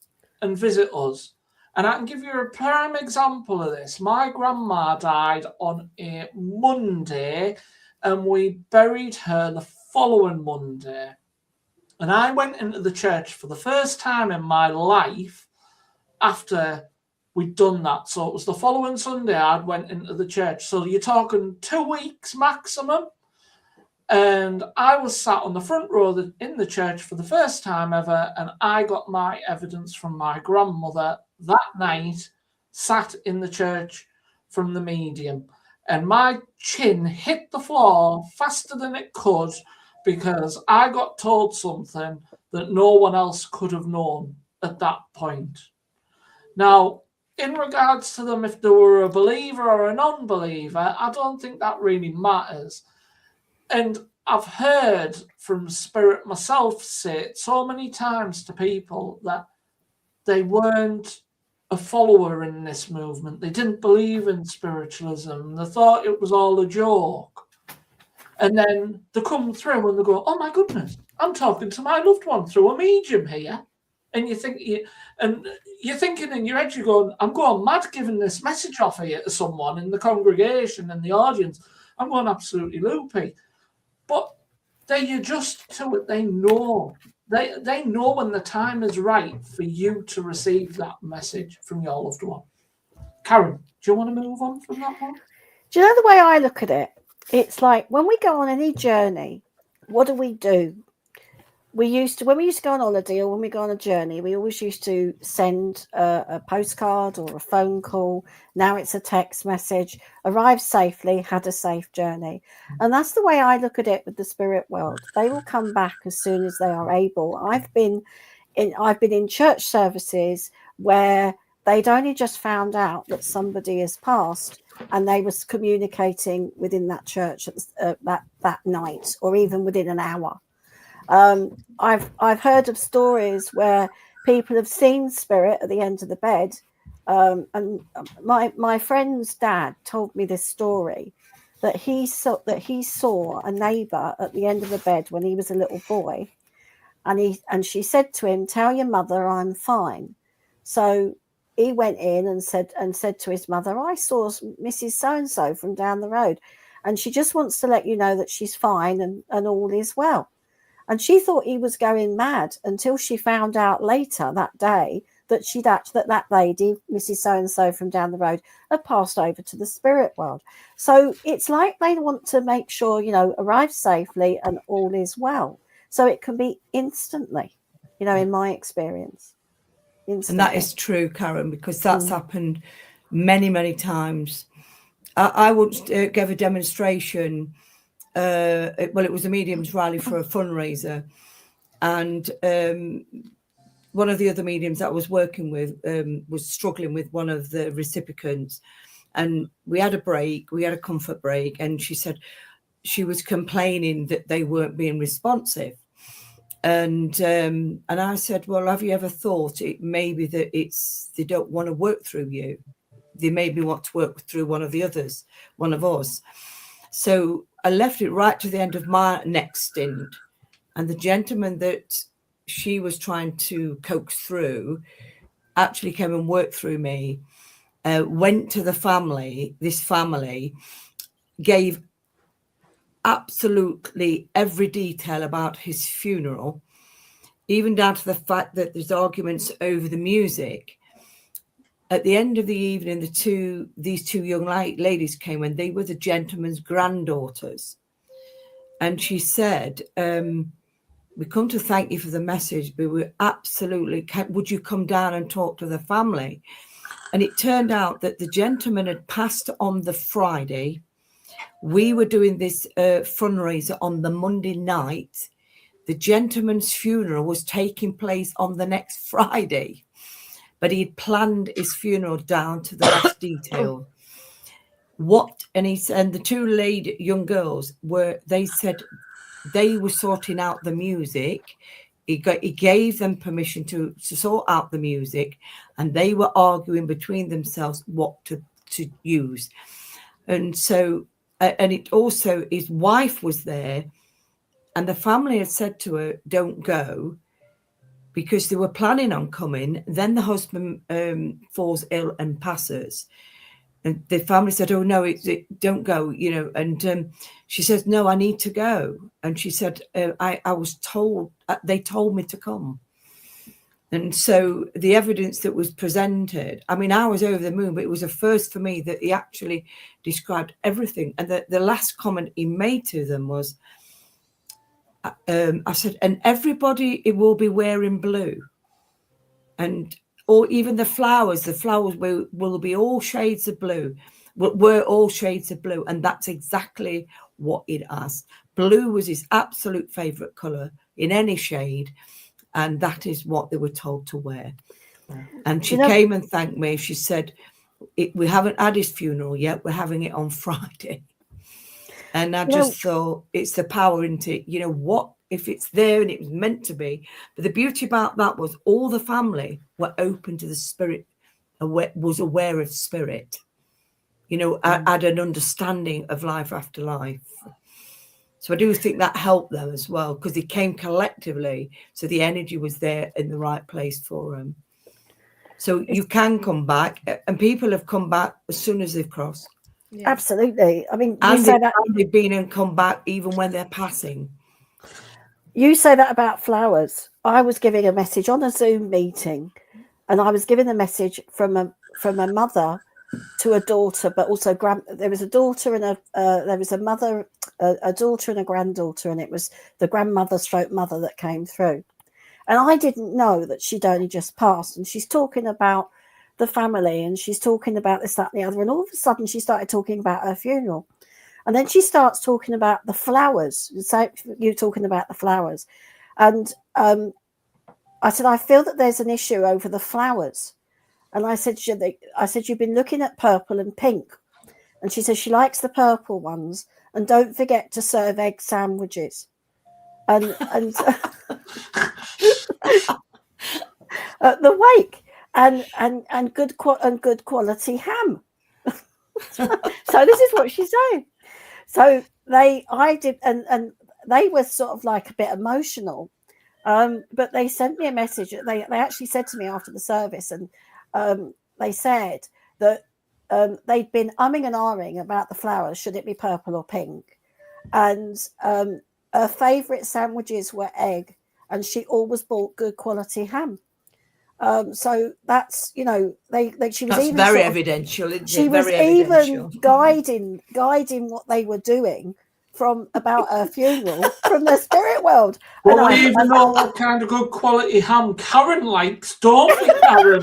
and visit us. And I can give you a prime example of this. My grandma died on a Monday, and we buried her the following Monday. And I went into the church for the first time in my life after we'd done that. So it was the following Sunday I went into the church. So you're talking 2 weeks maximum. And I was sat on the front row in the church for the first time ever, and I got my evidence from my grandmother that night, sat in the church from the medium. And my chin hit the floor faster than it could, because I got told something that no one else could have known at that point. Now, in regards to them, if they were a believer or a non-believer, I don't think that really matters. And I've heard from spirit myself say it so many times to people that they weren't a follower in this movement. They didn't believe in spiritualism. They thought it was all a joke. And then they come through and they go, oh my goodness, I'm talking to my loved one through a medium here. And you're thinking in your head, you're going, I'm going mad giving this message off here to someone in the congregation and the audience. I'm going absolutely loopy. But they adjust to it. They know. They know when the time is right for you to receive that message from your loved one. Karen, do you want to move on from that one? Do you know the way I look at it? It's like when we go on any journey, what do? When we used to go on holiday or when we go on a journey, we always used to send a postcard or a phone call. Now it's a text message. Arrived safely, had a safe journey. And that's the way I look at it with the spirit world. They will come back as soon as they are able. I've been in church services where they'd only just found out that somebody has passed, and they was communicating within that church that night, or even within an hour. I've heard of stories where people have seen spirit at the end of the bed, and my friend's dad told me this story that he saw a neighbour at the end of the bed when he was a little boy, and she said to him, "Tell your mother I'm fine." So he went in and said to his mother, "I saw Mrs. So-and-so from down the road, and she just wants to let you know that she's fine and all is well." And she thought he was going mad until she found out later that day that that lady, Mrs. So-and-so from down the road, had passed over to the spirit world. So it's like they want to make sure, arrive safely and all is well. So it can be instantly, in my experience. Instantly. And that is true, Karen, because that's happened many, many times. I once gave a demonstration. It was a medium's rally for a fundraiser, and one of the other mediums that I was working with was struggling with one of the recipients, and we had a break, we had a comfort break, and she said she was complaining that they weren't being responsive. And I said, well, have you ever thought it maybe that they don't want to work through you? They maybe want to work through one of us. So I left it right to the end of my next stint. And the gentleman that she was trying to coax through actually came and worked through me, went to the family. This family gave absolutely every detail about his funeral, even down to the fact that there's arguments over the music. At the end of the evening, these two young ladies came, and they were the gentleman's granddaughters. And she said, "We come to thank you for the message, but we absolutely would you come down and talk to the family?" And it turned out that the gentleman had passed on the Friday. We were doing this fundraiser on the Monday night. The gentleman's funeral was taking place on the next Friday, but he'd planned his funeral down to the last detail. And the two young girls they said they were sorting out the music. He gave them permission to sort out the music, and they were arguing between themselves what to use. And so, and it also, his wife was there, and the family had said to her, "Don't go," because they were planning on coming. Then the husband falls ill and passes. And the family said, "Oh, no, don't go," And she says, "No, I need to go." And she said, I was told, they told me to come. And so the evidence that was presented, I mean, I was over the moon, but it was a first for me that he actually described everything. And the last comment he made to them was, I said, "And everybody, it will be wearing blue. Or even the flowers will be all shades of blue, were all shades of blue." And that's exactly what it asked. Blue was his absolute favorite color in any shade. And that is what they were told to wear. And she came and thanked me. She said, "We haven't had his funeral yet. We're having it on Friday." And I just thought, it's the power into it. What if it's there and it was meant to be? But the beauty about that was all the family were open to the spirit, was aware of spirit, had an understanding of life after life. So I do think that helped them as well, because they came collectively. So the energy was there in the right place for them. So you can come back, and people have come back as soon as they've crossed. Yeah. Absolutely. I mean, you And say that they've been and come back even when they're passing. you say that about flowers. I was giving a message on a Zoom meeting, and I was giving a message from a mother to a daughter, but also there was a daughter and there was a mother, a daughter and a granddaughter, and it was the grandmother stroke mother that came through. And I didn't know that she'd only just passed, and she's talking about the family, and she's talking about this, that, and the other, and all of a sudden she started talking about her funeral. And then she starts talking about the flowers. So you talking about the flowers. And I said, I feel that there's an issue over the flowers. And I said, you've been looking at purple and pink. And she says she likes the purple ones. And don't forget to serve egg sandwiches. And at the wake. And good quality ham. So this is what she's saying. So I did, and they were sort of like a bit emotional, but they sent me a message. They actually said to me after the service, and they said that they'd been umming and ahhing about the flowers, should it be purple or pink, and her favourite sandwiches were egg, and she always bought good quality ham. So that's, she was That's even very sort of, evidential, isn't she it? was Very even evidential. guiding what they were doing from about her funeral from the spirit world. Well, And we even know what kind of good quality ham Karen likes, don't we, Karen?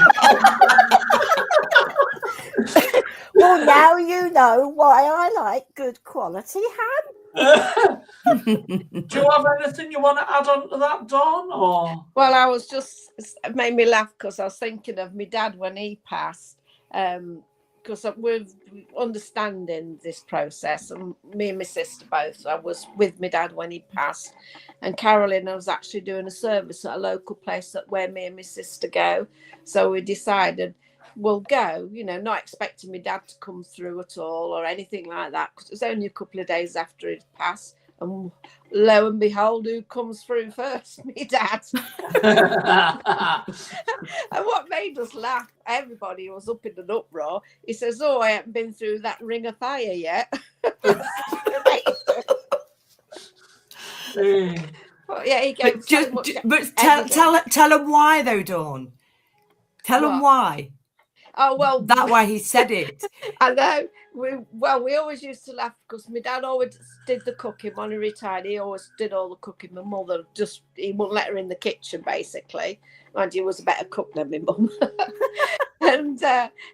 well, now you know why I like good quality ham. Do you have anything you want to add on to that, Dawn? Or Well, I was just, it made me laugh because I was thinking of my dad when he passed, because we're understanding this process, and me and my sister both. I was with my dad when he passed, and Carolyn was actually doing a service at a local place where me and my sister go. So we decided we'll go, not expecting my dad to come through at all or anything like that, because it was only a couple of days after he'd passed. And lo and behold, who comes through first? Me dad. And what made us laugh, everybody was up in an uproar. He says, "Oh, I haven't been through that ring of fire yet." But yeah, he gave so much tell them why though, Dawn. Tell them why. Oh, well, that why he said it. I know. We always used to laugh because my dad always did the cooking when he retired. He always did all the cooking. My mother he wouldn't let her in the kitchen, basically. Mind you, was a better cook than my mum. And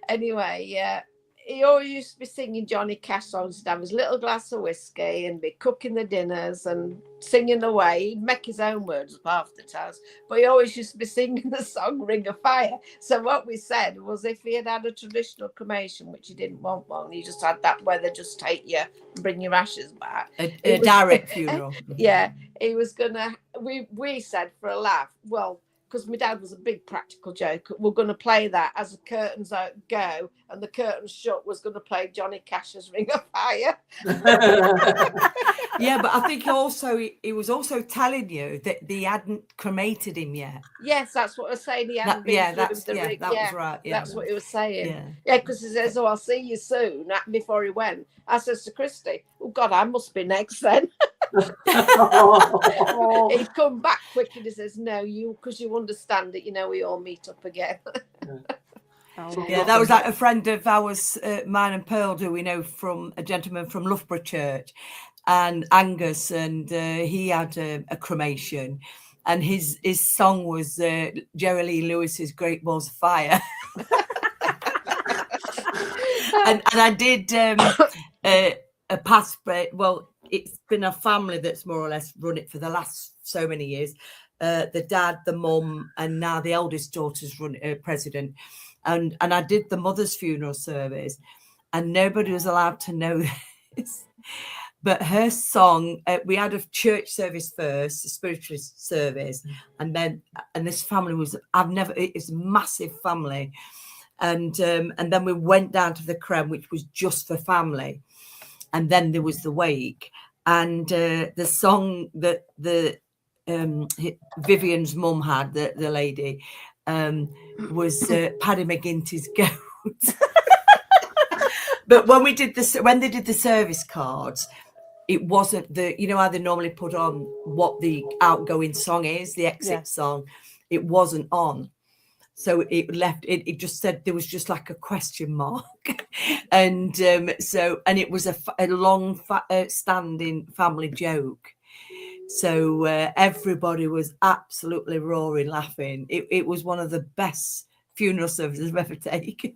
anyway, yeah, he always used to be singing Johnny Cash songs. He'd have his little glass of whiskey and be cooking the dinners and singing away. He'd make his own words up half the time, but he always used to be singing the song Ring of Fire. So what we said was, if he had a traditional cremation, which he didn't want one, he just had that where they just take you and bring your ashes back. A direct funeral. Yeah, he was gonna, we said for a laugh, well, because my dad was a big practical joke, we're going to play that as the curtains go and the curtains shut, was going to play Johnny Cash's Ring of Fire. Yeah, but I think he was also telling you that they hadn't cremated him yet. Yes, that's what I was saying. He hadn't been through the ring. That was right. Yeah. That's what he was saying. Yeah, because he says, "Oh, I'll see you soon." Before he went, I says to Christy, "Oh God, I must be next then." He'd come back quick and he says, "No, because you understand it, we all meet up again." Yeah, that was like a friend of ours, mine and Pearl, who we know from a gentleman from Loughborough Church, and Angus, and he had a cremation, and his song was Jerry Lee Lewis's Great Balls of Fire. and I did a past, well, it's been a family that's more or less run it for the last so many years. The dad, the mum, and now the eldest daughter's president. And I did the mother's funeral service, and nobody was allowed to know this. But her song, we had a church service first, a spiritualist service, and this family it's a massive family. And then we went down to the creme, which was just for family. And then there was the wake, and the song that Vivian's mum had, the lady, was Paddy McGinty's Goat. But when they did the service cards, it wasn't how they normally put on what the outgoing song is, the exit song. It wasn't on. So it just said there was just like a question mark. and it was a long standing family joke. So everybody was absolutely roaring, laughing. It was one of the best funeral services I've ever taken.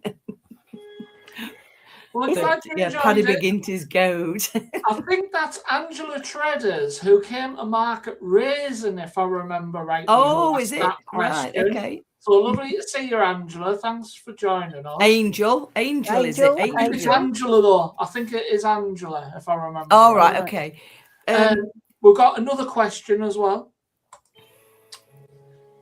Well, Paddy McGinty's goat. I think that's Angela Treaders who came to Market Raisin, if I remember right. Oh, is it? Right, okay. So lovely to see you, Angela. Thanks for joining us. Angel, is it? Angel. It's Angela, though. I think it is Angela, if I remember. Oh, right, okay. We've got another question as well.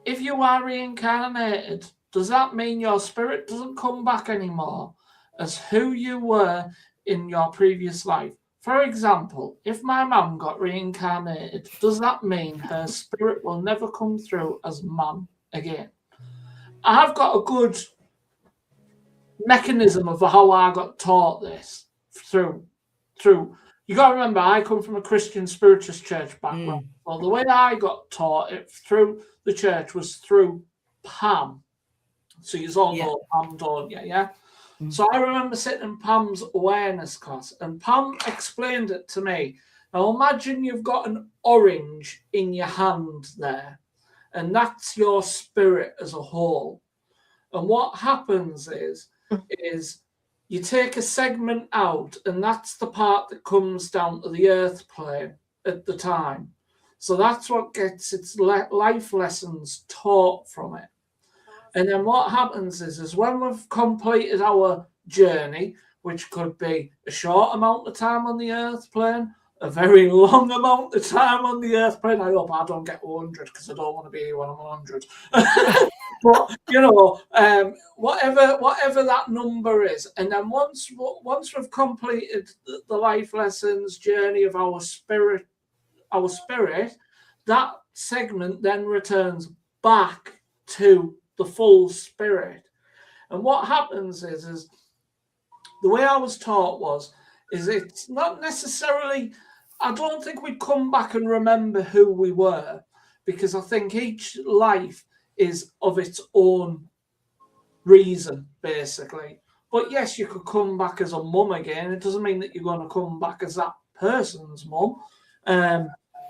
If you are reincarnated, does that mean your spirit doesn't come back anymore as who you were in your previous life? For example, if my mum got reincarnated, does that mean her spirit will never come through as mum again? I've got a good mechanism of how I got taught this through. You got to remember, I come from a Christian spiritualist church background. Well, the way I got taught it through the church was through Pam. So you all know Pam, don't you? Yeah. So I remember sitting in Pam's awareness class, and Pam explained it to me. Now imagine you've got an orange in your hand there, and that's your spirit as a whole. And what happens is you take a segment out, and that's the part that comes down to the earth plane at the time. So that's what gets its life lessons taught from it. And then what happens is when we've completed our journey, which could be a short amount of time on the earth plane, a very long amount of time on the earth plane. I hope I don't get 100 because I don't want to be here when I'm 100. But whatever that number is, and then once we've completed the life lessons journey of our spirit, that segment then returns back to the full spirit. And what happens is the way I was taught is it's not necessarily. I don't think we'd come back and remember who we were, because I think each life is of its own reason, basically. But yes, you could come back as a mum again. It doesn't mean that you're going to come back as that person's mum,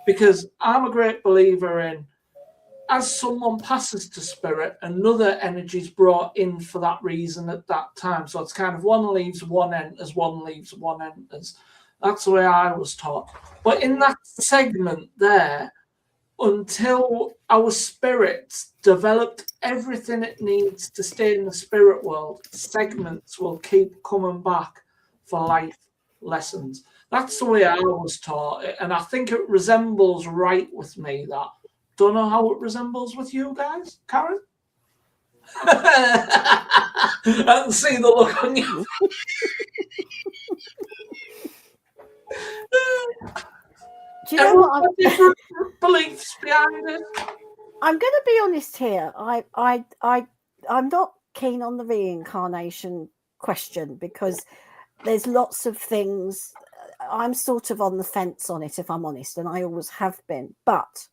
because I'm a great believer in, as someone passes to spirit, another energy is brought in for that reason at that time. So it's kind of one leaves, one enters, one leaves, one enters. That's the way I was taught. But in that segment there, until our spirits developed everything it needs to stay in the spirit world, segments will keep coming back for life lessons. That's the way I was taught it. And I think it resembles right with me that. Don't know how it resembles with you guys, Karen? I can see the look on you. Do you know what? Different beliefs behind it. I'm going to be honest here. I'm not keen on the reincarnation question, because there's lots of things. I'm sort of on the fence on it, if I'm honest, and I always have been. But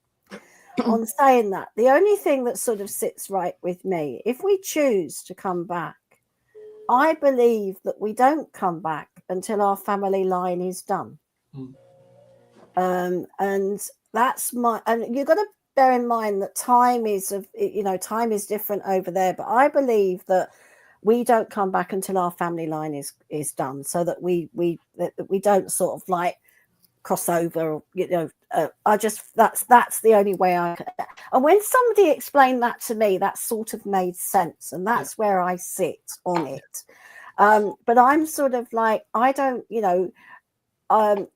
on saying that, the only thing that sort of sits right with me, if we choose to come back, I believe that we don't come back until our family line is done. And that's and you've got to bear in mind that time is different over there, but I believe that we don't come back until our family line is done, so that we don't sort of like cross over, that's the only way and when somebody explained that to me, that sort of made sense, and that's where I sit on it. But I'm sort of like, I don't,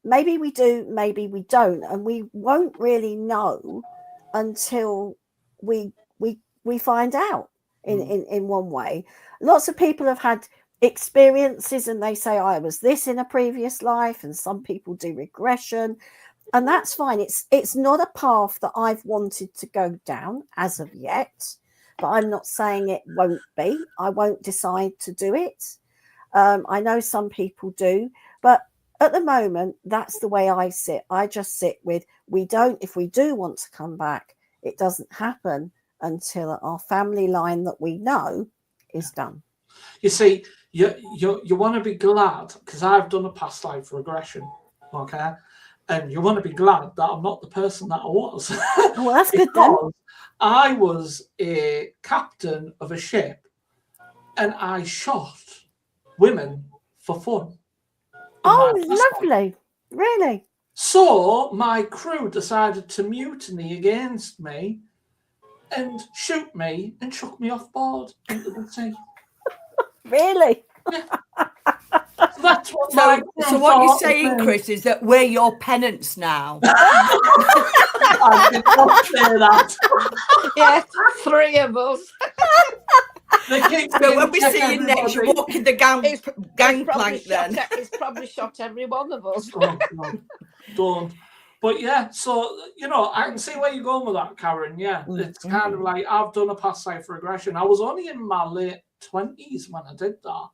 maybe we do, maybe we don't, and we won't really know until we find out in one way. Lots of people have had experiences and they say, I was this in a previous life, and some people do regression, and that's fine. It's not a path that I've wanted to go down as of yet, but I'm not saying it won't be. I won't decide to do it. I know some people do, but at the moment, that's the way I sit. I just sit with, if we do want to come back, it doesn't happen until our family line that we know is done. You see, you want to be glad, because I've done a past life regression, okay? And you want to be glad that I'm not the person that I was. Well, that's good then. Because I was a captain of a ship and I shot women for fun. Oh, lovely. Really? So my crew decided to mutiny against me and shoot me and chuck me off board into the sea. Really? So that's what So what you're saying, Chris, is that we're your penance now. I did not say that. Yes, 3 of us. So when we see you next, you're walking the gangplank then. He's probably shot every one of us. Oh, no, don't. But yeah, so, I can see where you're going with that, Karen. Yeah, it's kind of like I've done a past life regression. I was only in my late 20s when I did that.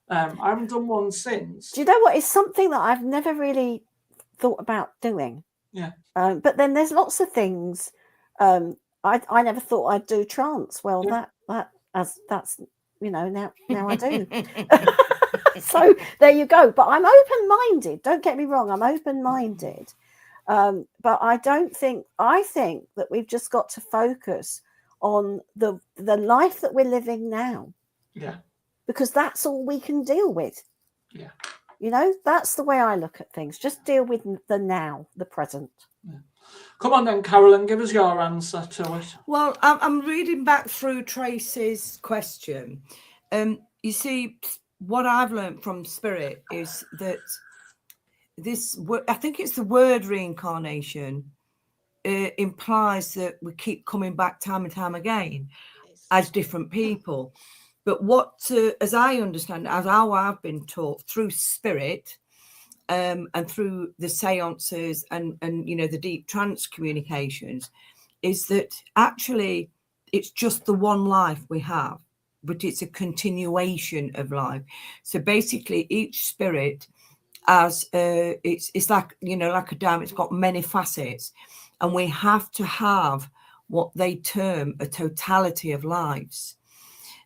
I haven't done one since. Do you know what? It's something that I've never really thought about doing. Yeah. But then there's lots of things. I never thought I'd do trance. Well, that's now I do. So there you go. But I'm open-minded. Don't get me wrong. I'm open-minded. But I think that we've just got to focus on the life that we're living now. Yeah. Because that's all we can deal with. Yeah. That's the way I look at things. Just deal with the now, the present. Yeah. Come on then, Carolyn, give us your answer to it. Well, I'm reading back through Tracy's question. You see, what I've learned from Spirit is that I think it's the word reincarnation, implies that we keep coming back time and time again as different people. But as I understand, as how I've been taught through Spirit, and through the seances and the deep trance communications, is that actually it's just the one life we have, but it's a continuation of life. So basically, each spirit it's like like a diamond. It's got many facets, and we have to have what they term a totality of lives.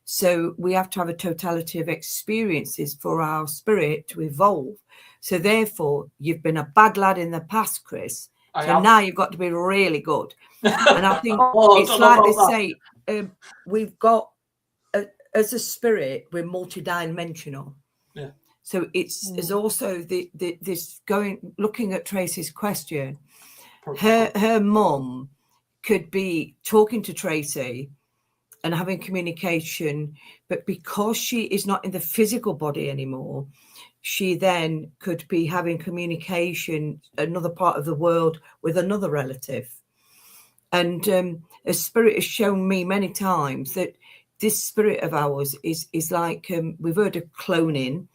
So we have to have a totality of experiences for our spirit to evolve. So therefore, you've been a bad lad in the past, Chris. So now you've got to be really good. And I think it's like they say, we've got, as a spirit, we're multidimensional. Yeah. So it's also looking at Tracy's question, her mum could be talking to Tracy and having communication, but because she is not in the physical body anymore, she then could be having communication another part of the world with another relative. And a spirit has shown me many times that this spirit of ours is like, we've heard of cloning.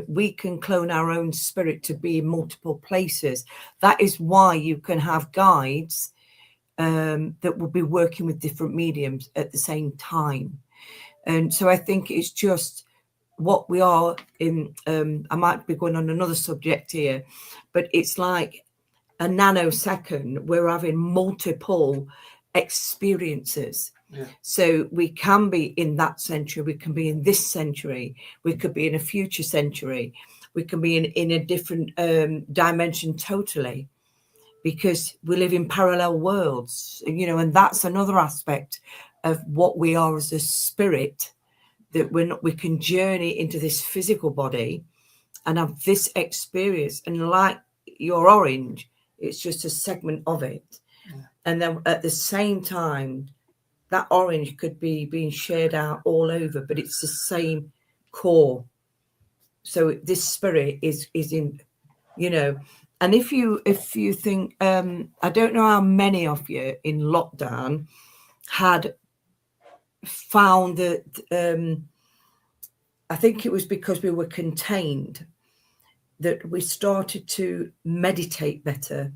We can clone our own spirit to be in multiple places. That is why you can have guides that will be working with different mediums at the same time. And so I think it's just what we are in. I might be going on another subject here, but it's like a nanosecond. We're having multiple experiences. Yeah. So we can be in that century, we can be in this century, we could be in a future century, we can be in a different dimension totally, because we live in parallel worlds, and that's another aspect of what we are as a spirit, that we can journey into this physical body and have this experience. And like your orange, it's just a segment of it. Yeah. And then at the same time, that orange could be being shared out all over, but it's the same core. So this spirit is in, and if you think, I don't know how many of you in lockdown had found that, I think it was because we were contained, that we started to meditate better.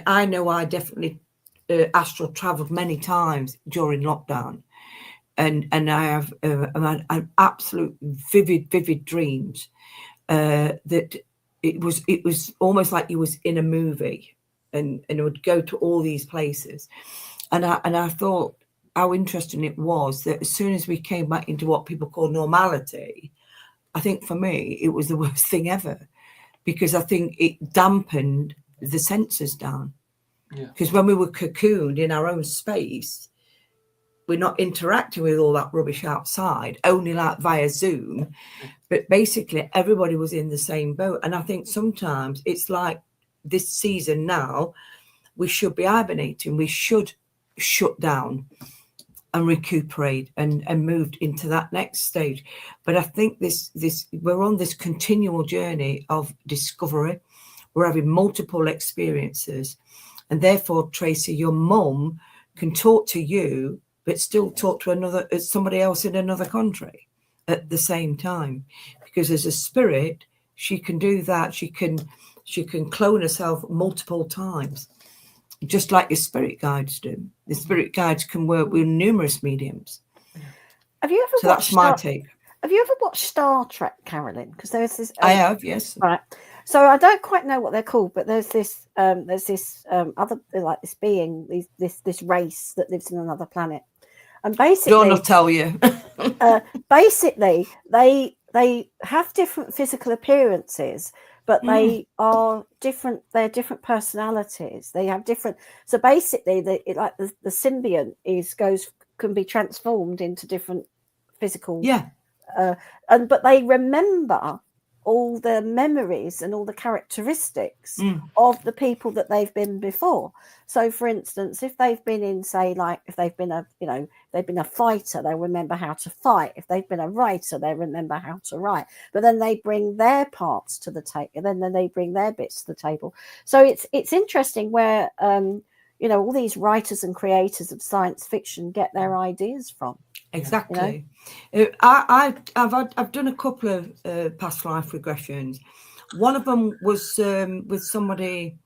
I know I definitely astral traveled many times during lockdown, and I have an absolute vivid dreams that it was almost like you was in a movie, and it would go to all these places, and I thought how interesting it was that as soon as we came back into what people call normality, I think for me it was the worst thing ever, because I think it dampened the senses down. Because when we were cocooned in our own space, we're not interacting with all that rubbish outside, only like via Zoom. But basically, everybody was in the same boat. And I think sometimes it's like this season now, we should be hibernating. We should shut down and recuperate and moved into that next stage. But I think this we're on this continual journey of discovery. We're having multiple experiences. And therefore, Tracy, your mum can talk to you, but still talk to somebody else in another country at the same time. Because as a spirit, she can do that. She can clone herself multiple times, just like your spirit guides do. The spirit guides can work with numerous mediums. Have you ever So watched that's my take. Have you ever watched Star Trek, Carolyn? Because there's this. I have, yes. Right. So I don't quite know what they're called, but there's this other, like this being, this race that lives in another planet, and basically, Don't I tell you? basically they have different physical appearances, but they are different. They're different personalities. They have different. So basically, the symbiont can be transformed into different physical. Yeah. But they remember all the memories and all the characteristics of the people that they've been before. So, for instance, if they've been in, say, like if they've been a fighter, they remember how to fight. If they've been a writer, they remember how to write. But then they bring their parts to the table, and then they bring their bits to the table. So it's interesting where all these writers and creators of science fiction get their ideas from. Exactly. I've done a couple of past life regressions. One of them was with somebody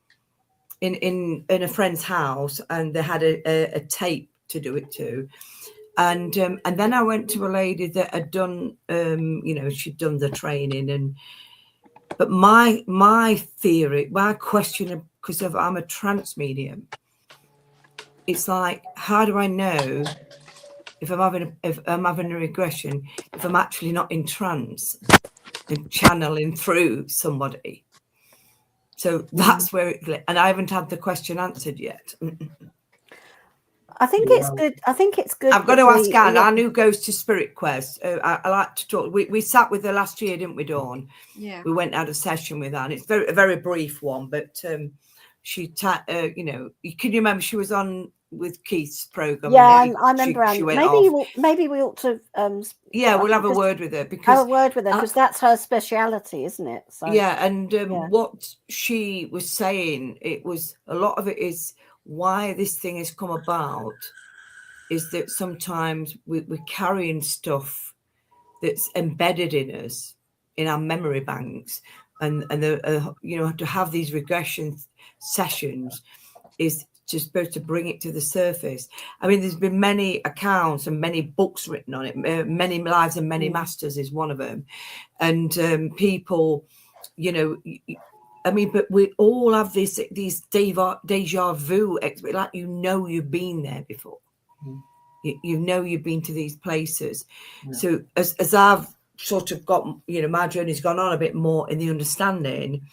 in a friend's house, and they had a tape to do it to, and then I went to a lady that had done she'd done the training, but my theory, my question, because I'm a trance medium, it's like, how do I know if I'm having a regression, if I'm actually not in trance and channeling through somebody? So that's where and I haven't had the question answered yet. I think it's good. I've got to ask Anne who goes to Spirit Quest. I like to talk. We sat with her last year, didn't we, Dawn? Yeah. We went out a session with Anne. It's a very brief one, but she, can you remember she was on with Keith's program? Yeah, and I remember. She went maybe we ought to. We'll have a word with her because that's her speciality, isn't it? So, yeah, and what she was saying, it was a lot of it is why this thing has come about is that sometimes we're carrying stuff that's embedded in us, in our memory banks, and to have these regression sessions is just supposed to bring it to the surface. I mean, there's been many accounts and many books written on it. Many Lives and Many Masters is one of them, and people, but we all have these deja vu, like you've been there before. You've been to these places. Yeah. So as I've sort of got, my journey's gone on a bit more in the understanding,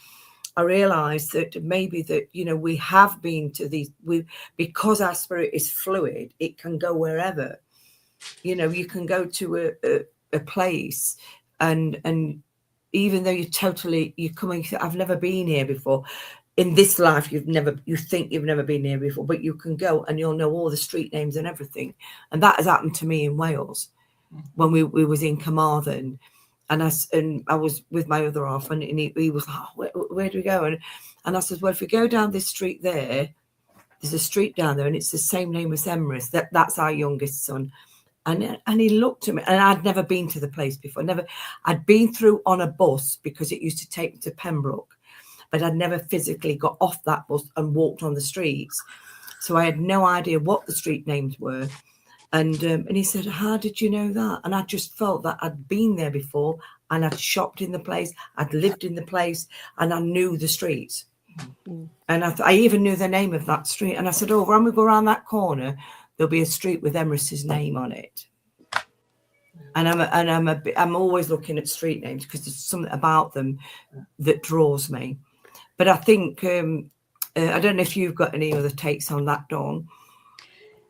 I realised that maybe that, we have been to these, because our spirit is fluid, it can go wherever. You can go to a place and even though you're coming, I've never been here before. In this life, you think you've never been here before, but you can go and you'll know all the street names and everything. And that has happened to me in Wales when we was in Carmarthen. And I was with my other half, and he was like, where do we go? And I said, well, if we go down this street there's a street down there, and it's the same name as Emrys. That's our youngest son. And he looked at me, and I'd never been to the place before. I'd been through on a bus because it used to take me to Pembroke, but I'd never physically got off that bus and walked on the streets. So I had no idea what the street names were. And he said, how did you know that? And I just felt that I'd been there before, and I'd shopped in the place, I'd lived in the place, and I knew the streets. And I even knew the name of that street. And I said, oh, when we go around that corner, there'll be a street with Emrys's name on it. And I'm always looking at street names because there's something about them that draws me. But I think I don't know if you've got any other takes on that, Dawn.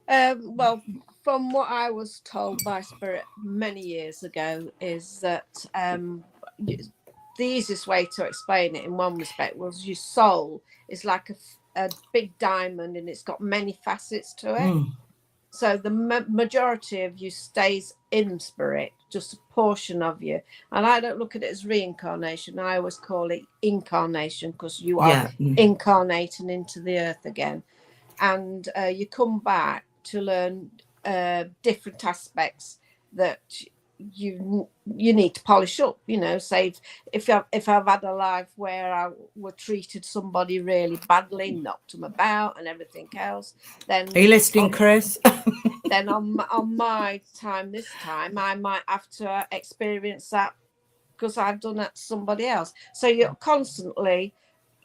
Well, from what I was told by Spirit many years ago, is that the easiest way to explain it in one respect was your soul is like a big diamond, and it's got many facets to it. So the majority of you stays in spirit, just a portion of you. And I don't look at it as reincarnation. I always call it incarnation, because you are incarnating into the earth again. And you come back to learn different aspects that you need to polish up. You know, say if I've had a life where I treated somebody really badly, knocked them about and everything else, then are you listening, Chris? Then on my time this time, I might have to experience that because I've done that to somebody else. So you're constantly,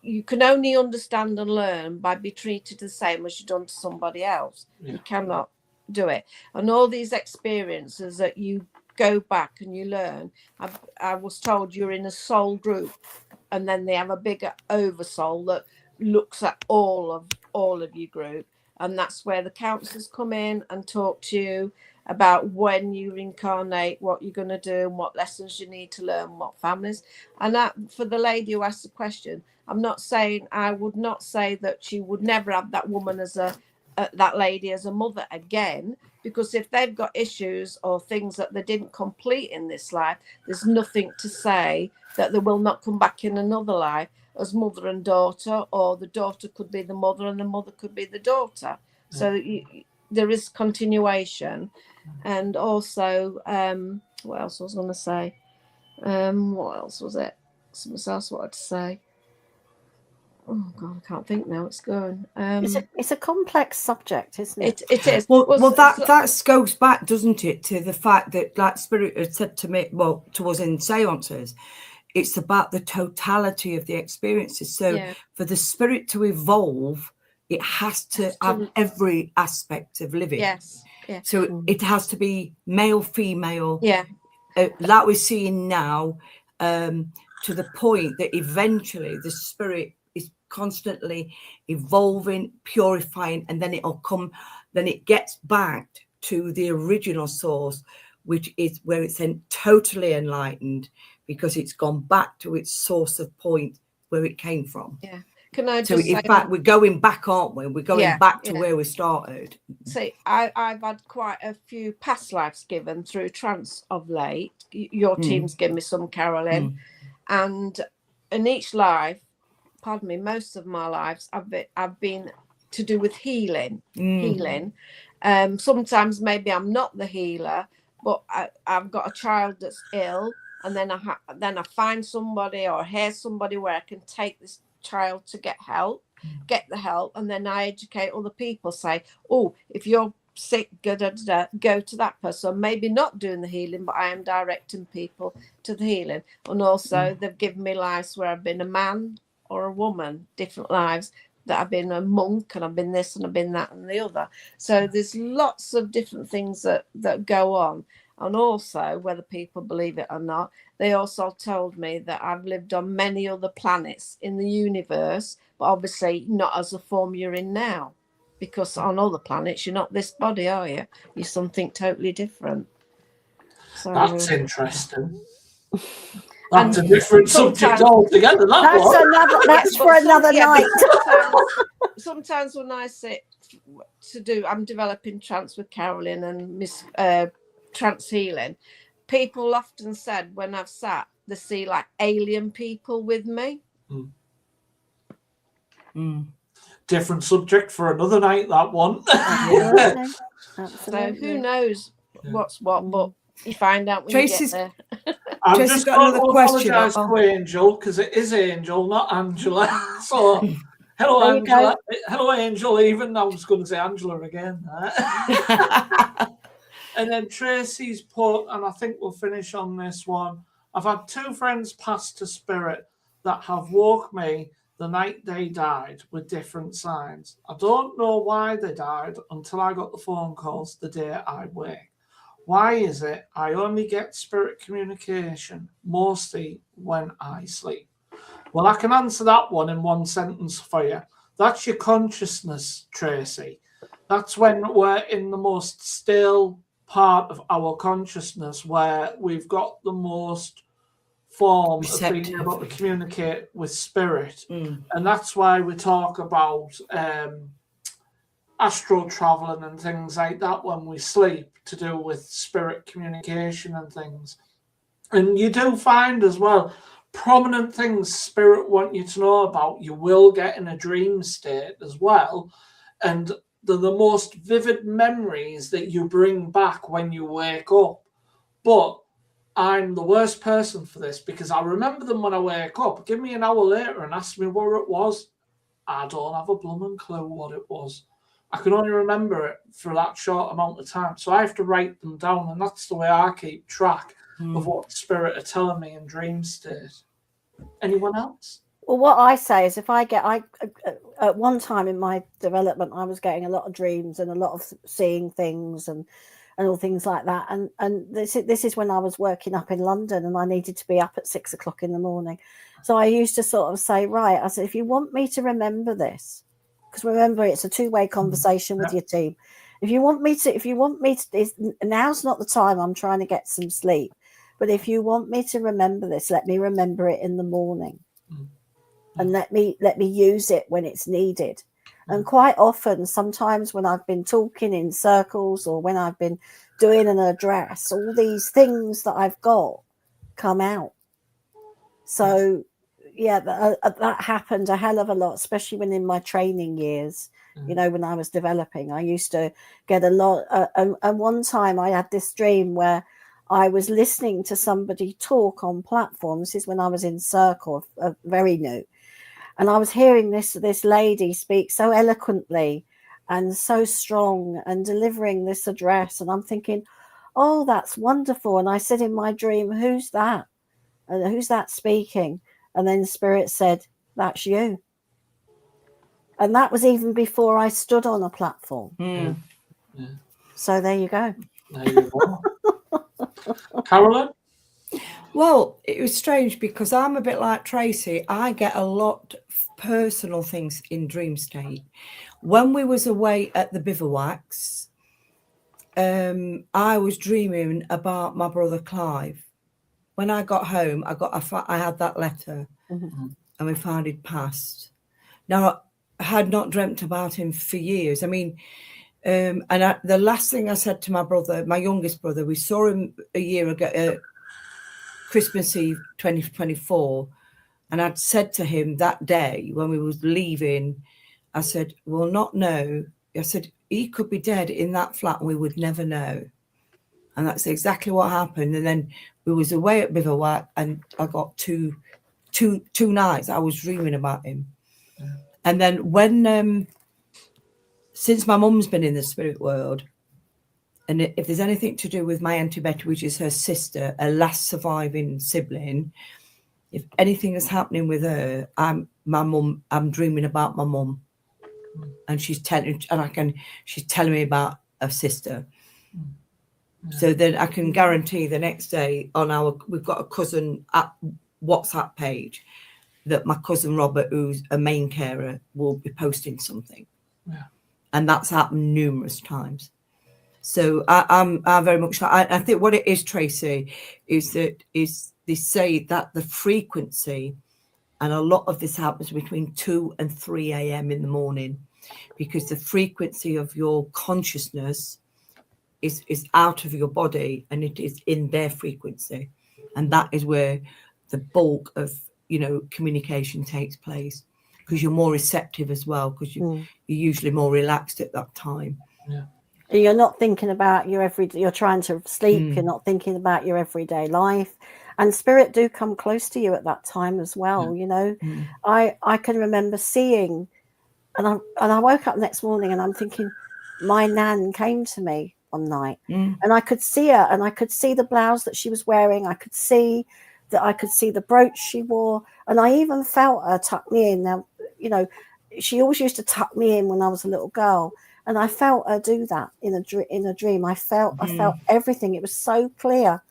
you can only understand and learn by being treated the same as you've done to somebody else. You cannot do it. And all these experiences that you go back and you learn, I was told you're in a soul group, and then they have a bigger oversoul that looks at all of your group, and that's where the counsellors come in and talk to you about when you reincarnate, what you're going to do and what lessons you need to learn, what families. And that, for the lady who asked the question, I would not say that she would never have that woman as that lady as a mother again, because if they've got issues or things that they didn't complete in this life, there's nothing to say that they will not come back in another life as mother and daughter, or the daughter could be the mother and the mother could be the daughter. So there is continuation. And also, what else was I going to say? What else was it? Something else I wanted to say. Oh God, I can't think now. It's gone. It's a complex subject, isn't it? It is. Well, that goes back, doesn't it, to the fact that, like Spirit had said to me, well, to us in seances, it's about the totality of the experiences. So for the spirit to evolve, it has to have every aspect of living. Yes. Yeah. So it has to be male, female. Yeah. Like we're seeing now, to the point that eventually the spirit is constantly evolving, purifying, and then it gets back to the original source, which is where it's then totally enlightened, because it's gone back to its source of point where it came from. Yeah. Can I just so in fact, we're going back, aren't we? We're going back to where we started. See, I've had quite a few past lives given through trance of late. Your team's given me some, Carolyn. And in each life, pardon me, most of my lives, I've been to do with healing. Sometimes maybe I'm not the healer, but I've got a child that's ill, and then I find somebody or hear somebody where I can take this child to get the help, and then I educate other people, say, oh, if you're sick, go to that person. Maybe not doing the healing, but I am directing people to the healing. And also they've given me lives where I've been a man or a woman, different lives, that I've been a monk, and I've been this and I've been that and the other. So there's lots of different things that go on. And also, whether people believe it or not, they also told me that I've lived on many other planets in the universe, but obviously not as the form you're in now, because on other planets, you're not this body, are you? You're something totally different. So, that's interesting. That's a different subject altogether. That's for another night. Sometimes when I sit I'm developing trance with Carolyn and Miss Trance Healing, people often said when I've sat, they see like alien people with me. Different subject for another night, that one. So who knows what's what, but you find out when Tracy's, you get there. I've Tracy's just got got to another question. apologise to Angel, because it is Angel, not Angela. So, hello, Angela. Hello, Angel. Even I was going to say Angela again. And then Tracy's put, and I think we'll finish on this one. I've had 2 friends pass to spirit that have woke me the night they died with different signs. I don't know why they died until I got the phone calls the day I wake. Why is it I only get spirit communication mostly when I sleep? Well, I can answer that one in one sentence for you. That's your consciousness, Tracy. That's when we're in the most still part of our consciousness, where we've got the most form of being Receptive. able to communicate with spirit. Mm. And that's why we talk about astral traveling and things like that when we sleep, to do with spirit communication and things. And you do find as well prominent things spirit want you to know about, you will get in a dream state as well. And they're the most vivid memories that you bring back when you wake up. But I'm the worst person for this, because I remember them when I wake up. Give me an hour later and ask me what it was. I don't have a blooming clue what it was. I can only remember it for that short amount of time. So I have to write them down, and that's the way I keep track of what spirit are telling me in dream state. Anyone else? Well, what I say is, if I at one time in my development, I was getting a lot of dreams and a lot of seeing things and all things like that. And this is when I was working up in London, and I needed to be up at 6 o'clock in the morning. So I used to sort of say, right, I said, if you want me to remember this, because remember, it's a two-way conversation with your team. If you want me to, now's not the time. I'm trying to get some sleep. But if you want me to remember this, let me remember it in the morning. And let me use it when it's needed. And quite often, sometimes when I've been talking in circles or when I've been doing an address, all these things that I've got come out. So, yeah, that happened a hell of a lot, especially when in my training years, you know, when I was developing, I used to get a lot. And one time I had this dream where I was listening to somebody talk on platforms. This is when I was in Circle, very new. And I was hearing this lady speak so eloquently and so strong and delivering this address. And I'm thinking, oh, that's wonderful. And I said in my dream, who's that? And who's that speaking? And then Spirit said, that's you. And that was even before I stood on a platform. Mm. Yeah. So there you go. There you go. Carolyn? Well, it was strange because I'm a bit like Tracy. I get a lot of personal things in dream state. When we was away at the bivouacs, I was dreaming about my brother Clive. When I got home, I had that letter, and we found he'd passed. Now, I had not dreamt about him for years. I mean, the last thing I said to my brother, my youngest brother, we saw him a year ago, Christmas Eve 2024, and I'd said to him that day when we was leaving, I said, we'll not know. I said, he could be dead in that flat and we would never know. And that's exactly what happened. And then we was away at Bivouac, and I got two nights I was dreaming about him. Yeah. And then when since my mum's been in the spirit world, and if there's anything to do with my Auntie Betty, which is her sister, a last surviving sibling, if anything is happening with her, I'm dreaming about my mum, and she's telling me about her sister. Yeah. So then I can guarantee the next day we've got a cousin WhatsApp page that my cousin Robert, who's a main carer, will be posting something. Yeah. And that's happened numerous times. So I'm very much like, I think what it is, Tracy, is they say that the frequency, and a lot of this happens between 2 and 3 a.m. in the morning, because the frequency of your consciousness is out of your body and it is in their frequency. And that is where the bulk of, communication takes place, because you're more receptive as well, because you're usually more relaxed at that time. Yeah. You're not thinking about you're trying to sleep. You're not thinking about your everyday life, and spirit do come close to you at that time as well. I can remember seeing, and I woke up the next morning and I'm thinking, my nan came to me one night, Mm. and I could see her, and I could see the blouse that she was wearing. I could see the brooch she wore, and I even felt her tuck me in. Now, you know, she always used to tuck me in when I was a little girl, and I felt her do that in a dream. I felt everything. It was so clear,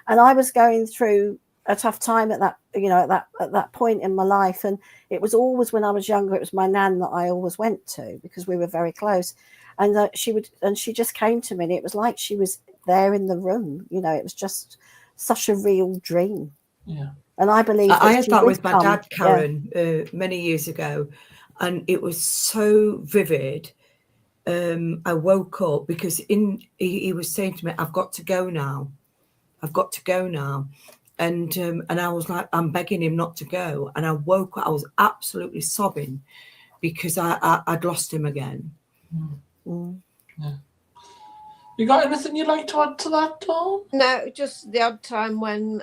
and I was going through a tough time at that point in my life, and it was always when I was younger. It was my nan that I always went to because we were very close, and she just came to me, and it was like she was there in the room. You know, it was just such a real dream. Yeah. And I believe I had she that would with my come. dad, Yeah. Karen, many years ago, and it was so vivid. I woke up because he was saying to me, "I've got to go now. I've got to go now." And I was like, I'm begging him not to go. And I woke up, I was absolutely sobbing because I'd lost him again. Mm. Yeah. You got anything you'd like to add to that, Dawn? No, just the odd time when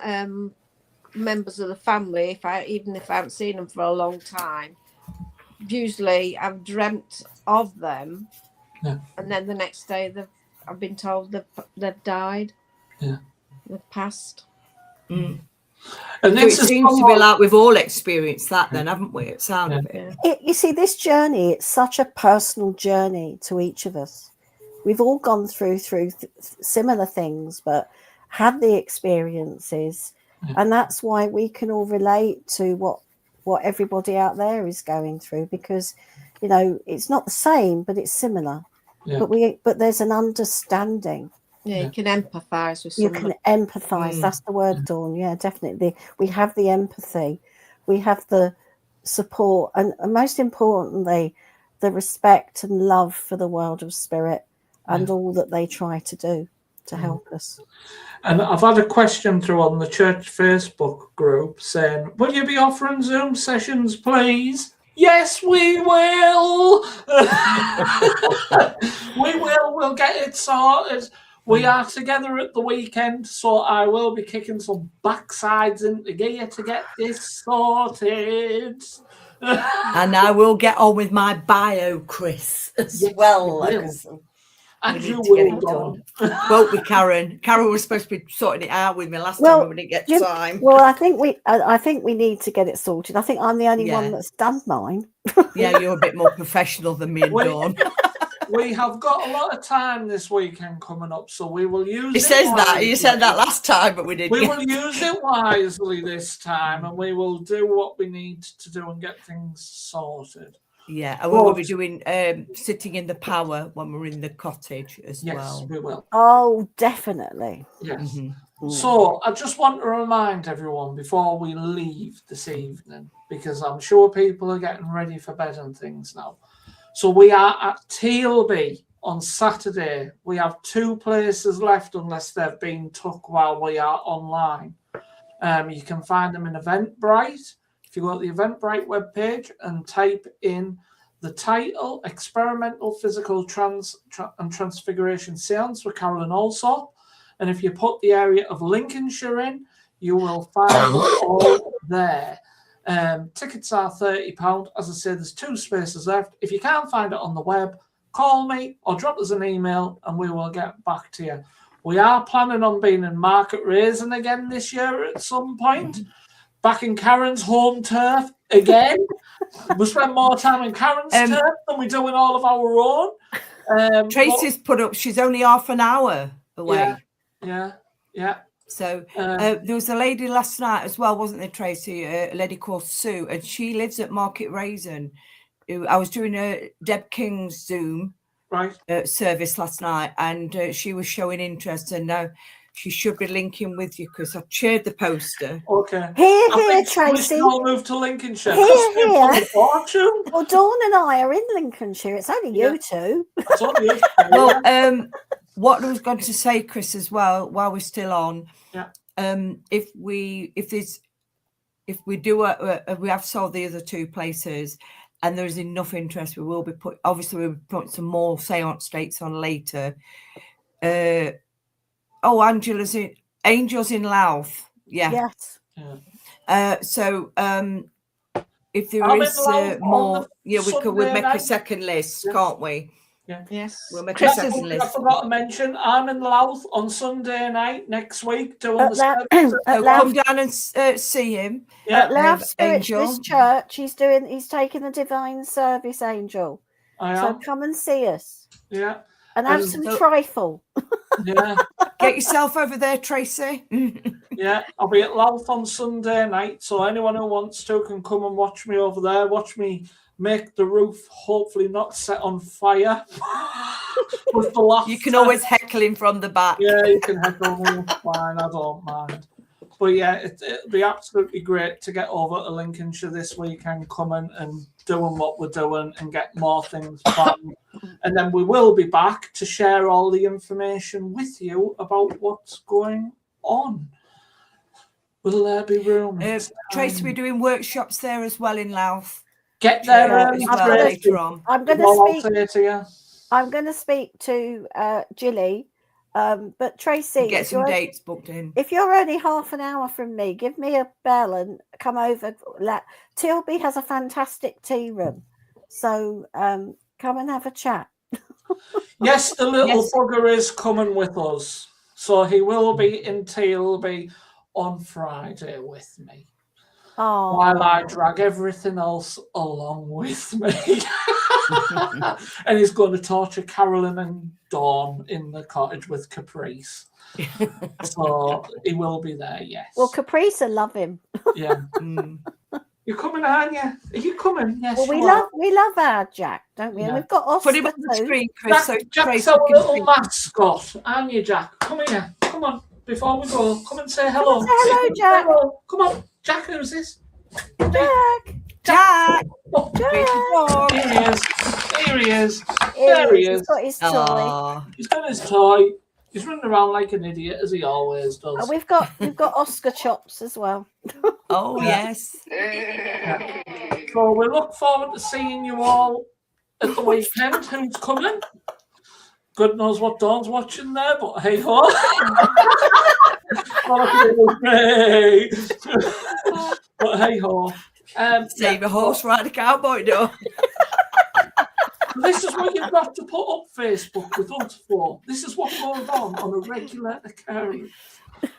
members of the family, even if I haven't seen them for a long time, usually I've dreamt of them, Yeah. and then the next day I've been told they've died. Yeah. They've passed. Mm. And So it this is seems to be like we've all experienced that then, haven't we? It sound of it. You see, this journey, it's such a personal journey to each of us. We've all gone through similar things, but had the experiences, and that's why we can all relate to what everybody out there is going through, because, you know, it's not the same, but it's similar. Yeah. But there's an understanding. Yeah, you can empathise with You someone. can empathise. That's the word, Dawn. Yeah, definitely. We have the empathy, we have the support, and most importantly, the respect and love for the world of spirit and all that they try to do to help us. And I've had a question through on the church Facebook group saying, will you be offering Zoom sessions, please? Yes, we will. We will. We'll get it sorted. We are together at the weekend, so I will be kicking some backsides into gear to get this sorted. And I will get on with my bio, Chris, as well. And we you need to get will, it Dawn. done. Won't we, Karen? Karen was supposed to be sorting it out with me last time, and we didn't get time. Well, I think we need to get it sorted. I think I'm the only one that's done mine. Yeah, you're a bit more professional than me and Dawn. We have got a lot of time this weekend coming up, so we will use He it says that. wisely. You said that last time, but we didn't. We will use it wisely this time, and we will do what we need to do and get things sorted. Yeah, and we will be doing sitting in the power when we're in the cottage as well. Yes, we will. Oh, definitely. Yes. So I just want to remind everyone before we leave this evening, because I'm sure people are getting ready for bed and things now. So we are at TLB on Saturday. We have 2 places left unless they've been took while we are online. You can find them in Eventbrite. If you go to the Eventbrite webpage and type in the title, Experimental Physical and Transfiguration Seance with Carolyn Allsop, and if you put the area of Lincolnshire in, you will find them all there. Tickets are £30. As I say, there's 2 spaces left. If you can't find it on the web, call me or drop us an email and we will get back to you. We are planning on being in Market Rasen again this year at some point. Back in Karen's home turf again. We spend more time in Karen's turf than we do in all of our own. Tracy's put up, she's only half an hour away. Yeah. So there was a lady last night as well, wasn't there, Tracy? A lady called Sue, and she lives at Market Rasen. I was doing a Deb King's Zoom service last night, and she was showing interest, and now she should be linking with you because I shared the poster. Okay. Here, Tracy. I'll move to Lincolnshire. Here. Fortune. Well, Dawn and I are in Lincolnshire. It's only you two. It's only you. Well, what I was going to say, Chris, as well, while we're still on, if we have sold the other 2 places and there's enough interest, we will be we'll be putting some more seance dates on later. Angels in Louth. Yeah. Yes. So if there is more, we'd make a second list, can't we? Yes. We'll make a Chris That's is second something I list. forgot to mention. I'm in Louth on Sunday night next week doing At, the La- service. at So Louth, come down and see him. Yeah, at Louth Angel. Spiritualist Church, he's taking the divine service, Angel. I So am. come and see us Yeah, and have And some so- trifle. yeah, Get yourself over there, Tracy. yeah. I'll be at Louth on Sunday night, so anyone who wants to can come and watch me over there. Watch me make the roof hopefully not set on fire with the laughter. You can always heckle him from the back. Yeah, you can heckle me. It's fine. I don't mind. But yeah, it'll be absolutely great to get over to Lincolnshire this weekend, coming and doing what we're doing and get more things planned. And then we will be back to share all the information with you about what's going on. Will there be room? Tracy, we're doing workshops there as well in Louth. Get there Yeah, early, as I'm well gonna- Tracy. later on. I'm going Is all I'll to speak. say to you. I'm going to speak to Jilly. But Tracy, Get if some you're, dates booked in. if you're only half an hour from me, give me a bell and come over. Tilby has a fantastic tea room, so come and have a chat. Yes, the little Yes. bugger is coming with us. So he will be in Tilby on Friday with me, Oh, while I drag everything else along with me. And he's going to torture Carolyn and Dawn in the cottage with Caprice. So he will be there, yes. well, Caprice will love him. Yeah. Mm. You're coming, aren't you? Are you coming? Yes. Well, you are. we love our Jack, don't we? And Yeah. we've got Oscar Put him on the too. screen, Chris, so Jack's Tracy our can little see. mascot, aren't you, Jack? Come here. Come on. Before we go, come and say hello. Say hello, Jack. Hello. Come on. Jack, who's this? Jack, Jack! Oh, Where's the dog? here he is. Here he is. here There he He's is. got his toy. Aw. He's got his toy. He's running around like an idiot, as he always does. And we've got Oscar chops as well. Oh, yes. So we look forward to seeing you all at the weekend. Who's coming? God knows what Dawn's watching there, but hey ho. Okay. But hey ho. Save a horse, ride a cowboy, no. This is what you've got to put up Facebook with us for. This is what goes on a regular occurrence.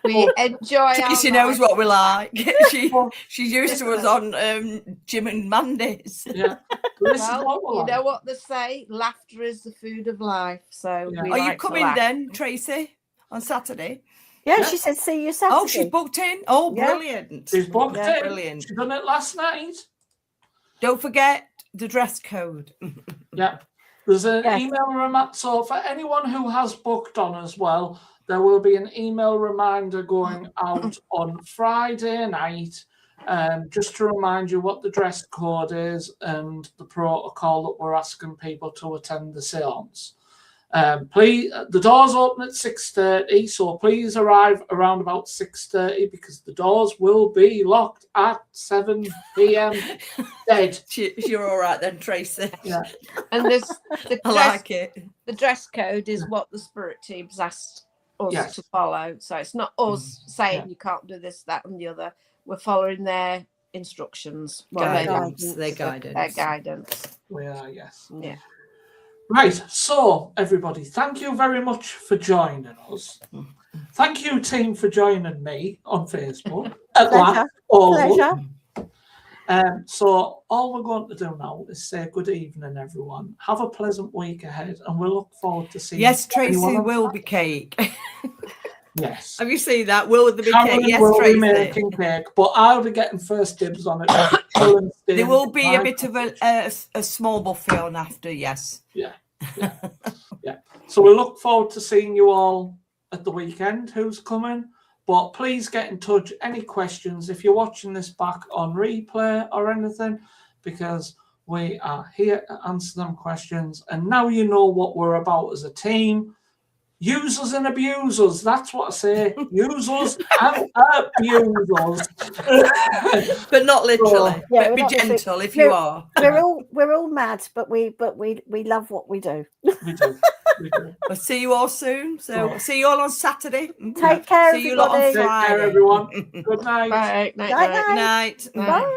We enjoy our She knows life. what we like. She's used to us on Jim and Mondays. Yeah. This is Well, what we're you like. know what they say, laughter is the food of life. So Yeah. we Are you like to coming laugh. then, Tracy, on Saturday? Yeah, Yeah. she said see you Saturday. Oh, she's booked in. Oh, Yeah. brilliant. She's booked Yeah, in. brilliant. She done it last night. Don't forget the dress code. Yeah. There's an Yes. email reminder. So for anyone who has booked on as well, there will be an email reminder going out on Friday night, just to remind you what the dress code is and the protocol that we're asking people to attend the seance. Please, the doors open at 6:30, so please arrive around about 6:30 because the doors will be locked at 7 p.m. Dead. You're all right then, Tracy. Yeah. And there's the I dress, like it. the dress code is what the spirit team's asked us Yes. to follow. So it's not us saying Yeah. you can't do this, that, and the other. We're following their instructions. Guidance. Their guidance. We are, yes. Yeah. Right, so everybody, thank you very much for joining us. Thank you, team, for joining me on Facebook. At Pleasure. last, all of us. Pleasure. So all we're going to do now is say good evening, everyone. Have a pleasant week ahead, and we'll look forward to seeing. Yes, Tracy anyone on- will be cake. Yes. Have you seen that? Will the be cake? Carolyn Yes, will be Tracy. making cake, but I'll be getting first dibs on it. There will be a bit of a small buffet on after, yes. So we look forward to seeing you all at the weekend. Who's coming? But please get in touch. Any questions if you're watching this back on replay or anything, because we are here to answer them questions. And now you know what we're about as a team. Use us and abuse us. That's what I say. Use us and abuse us. But not literally. Yeah, but we're be not- gentle if we're- you are. We're all mad, but we love what we do. We do. We do. We'll see you all soon. So Cool. see you all on Saturday. Take care, See you lot on everybody. Take care, Friday. everyone. Good night. Bye. Night, Night, night. Good night. Bye. Bye.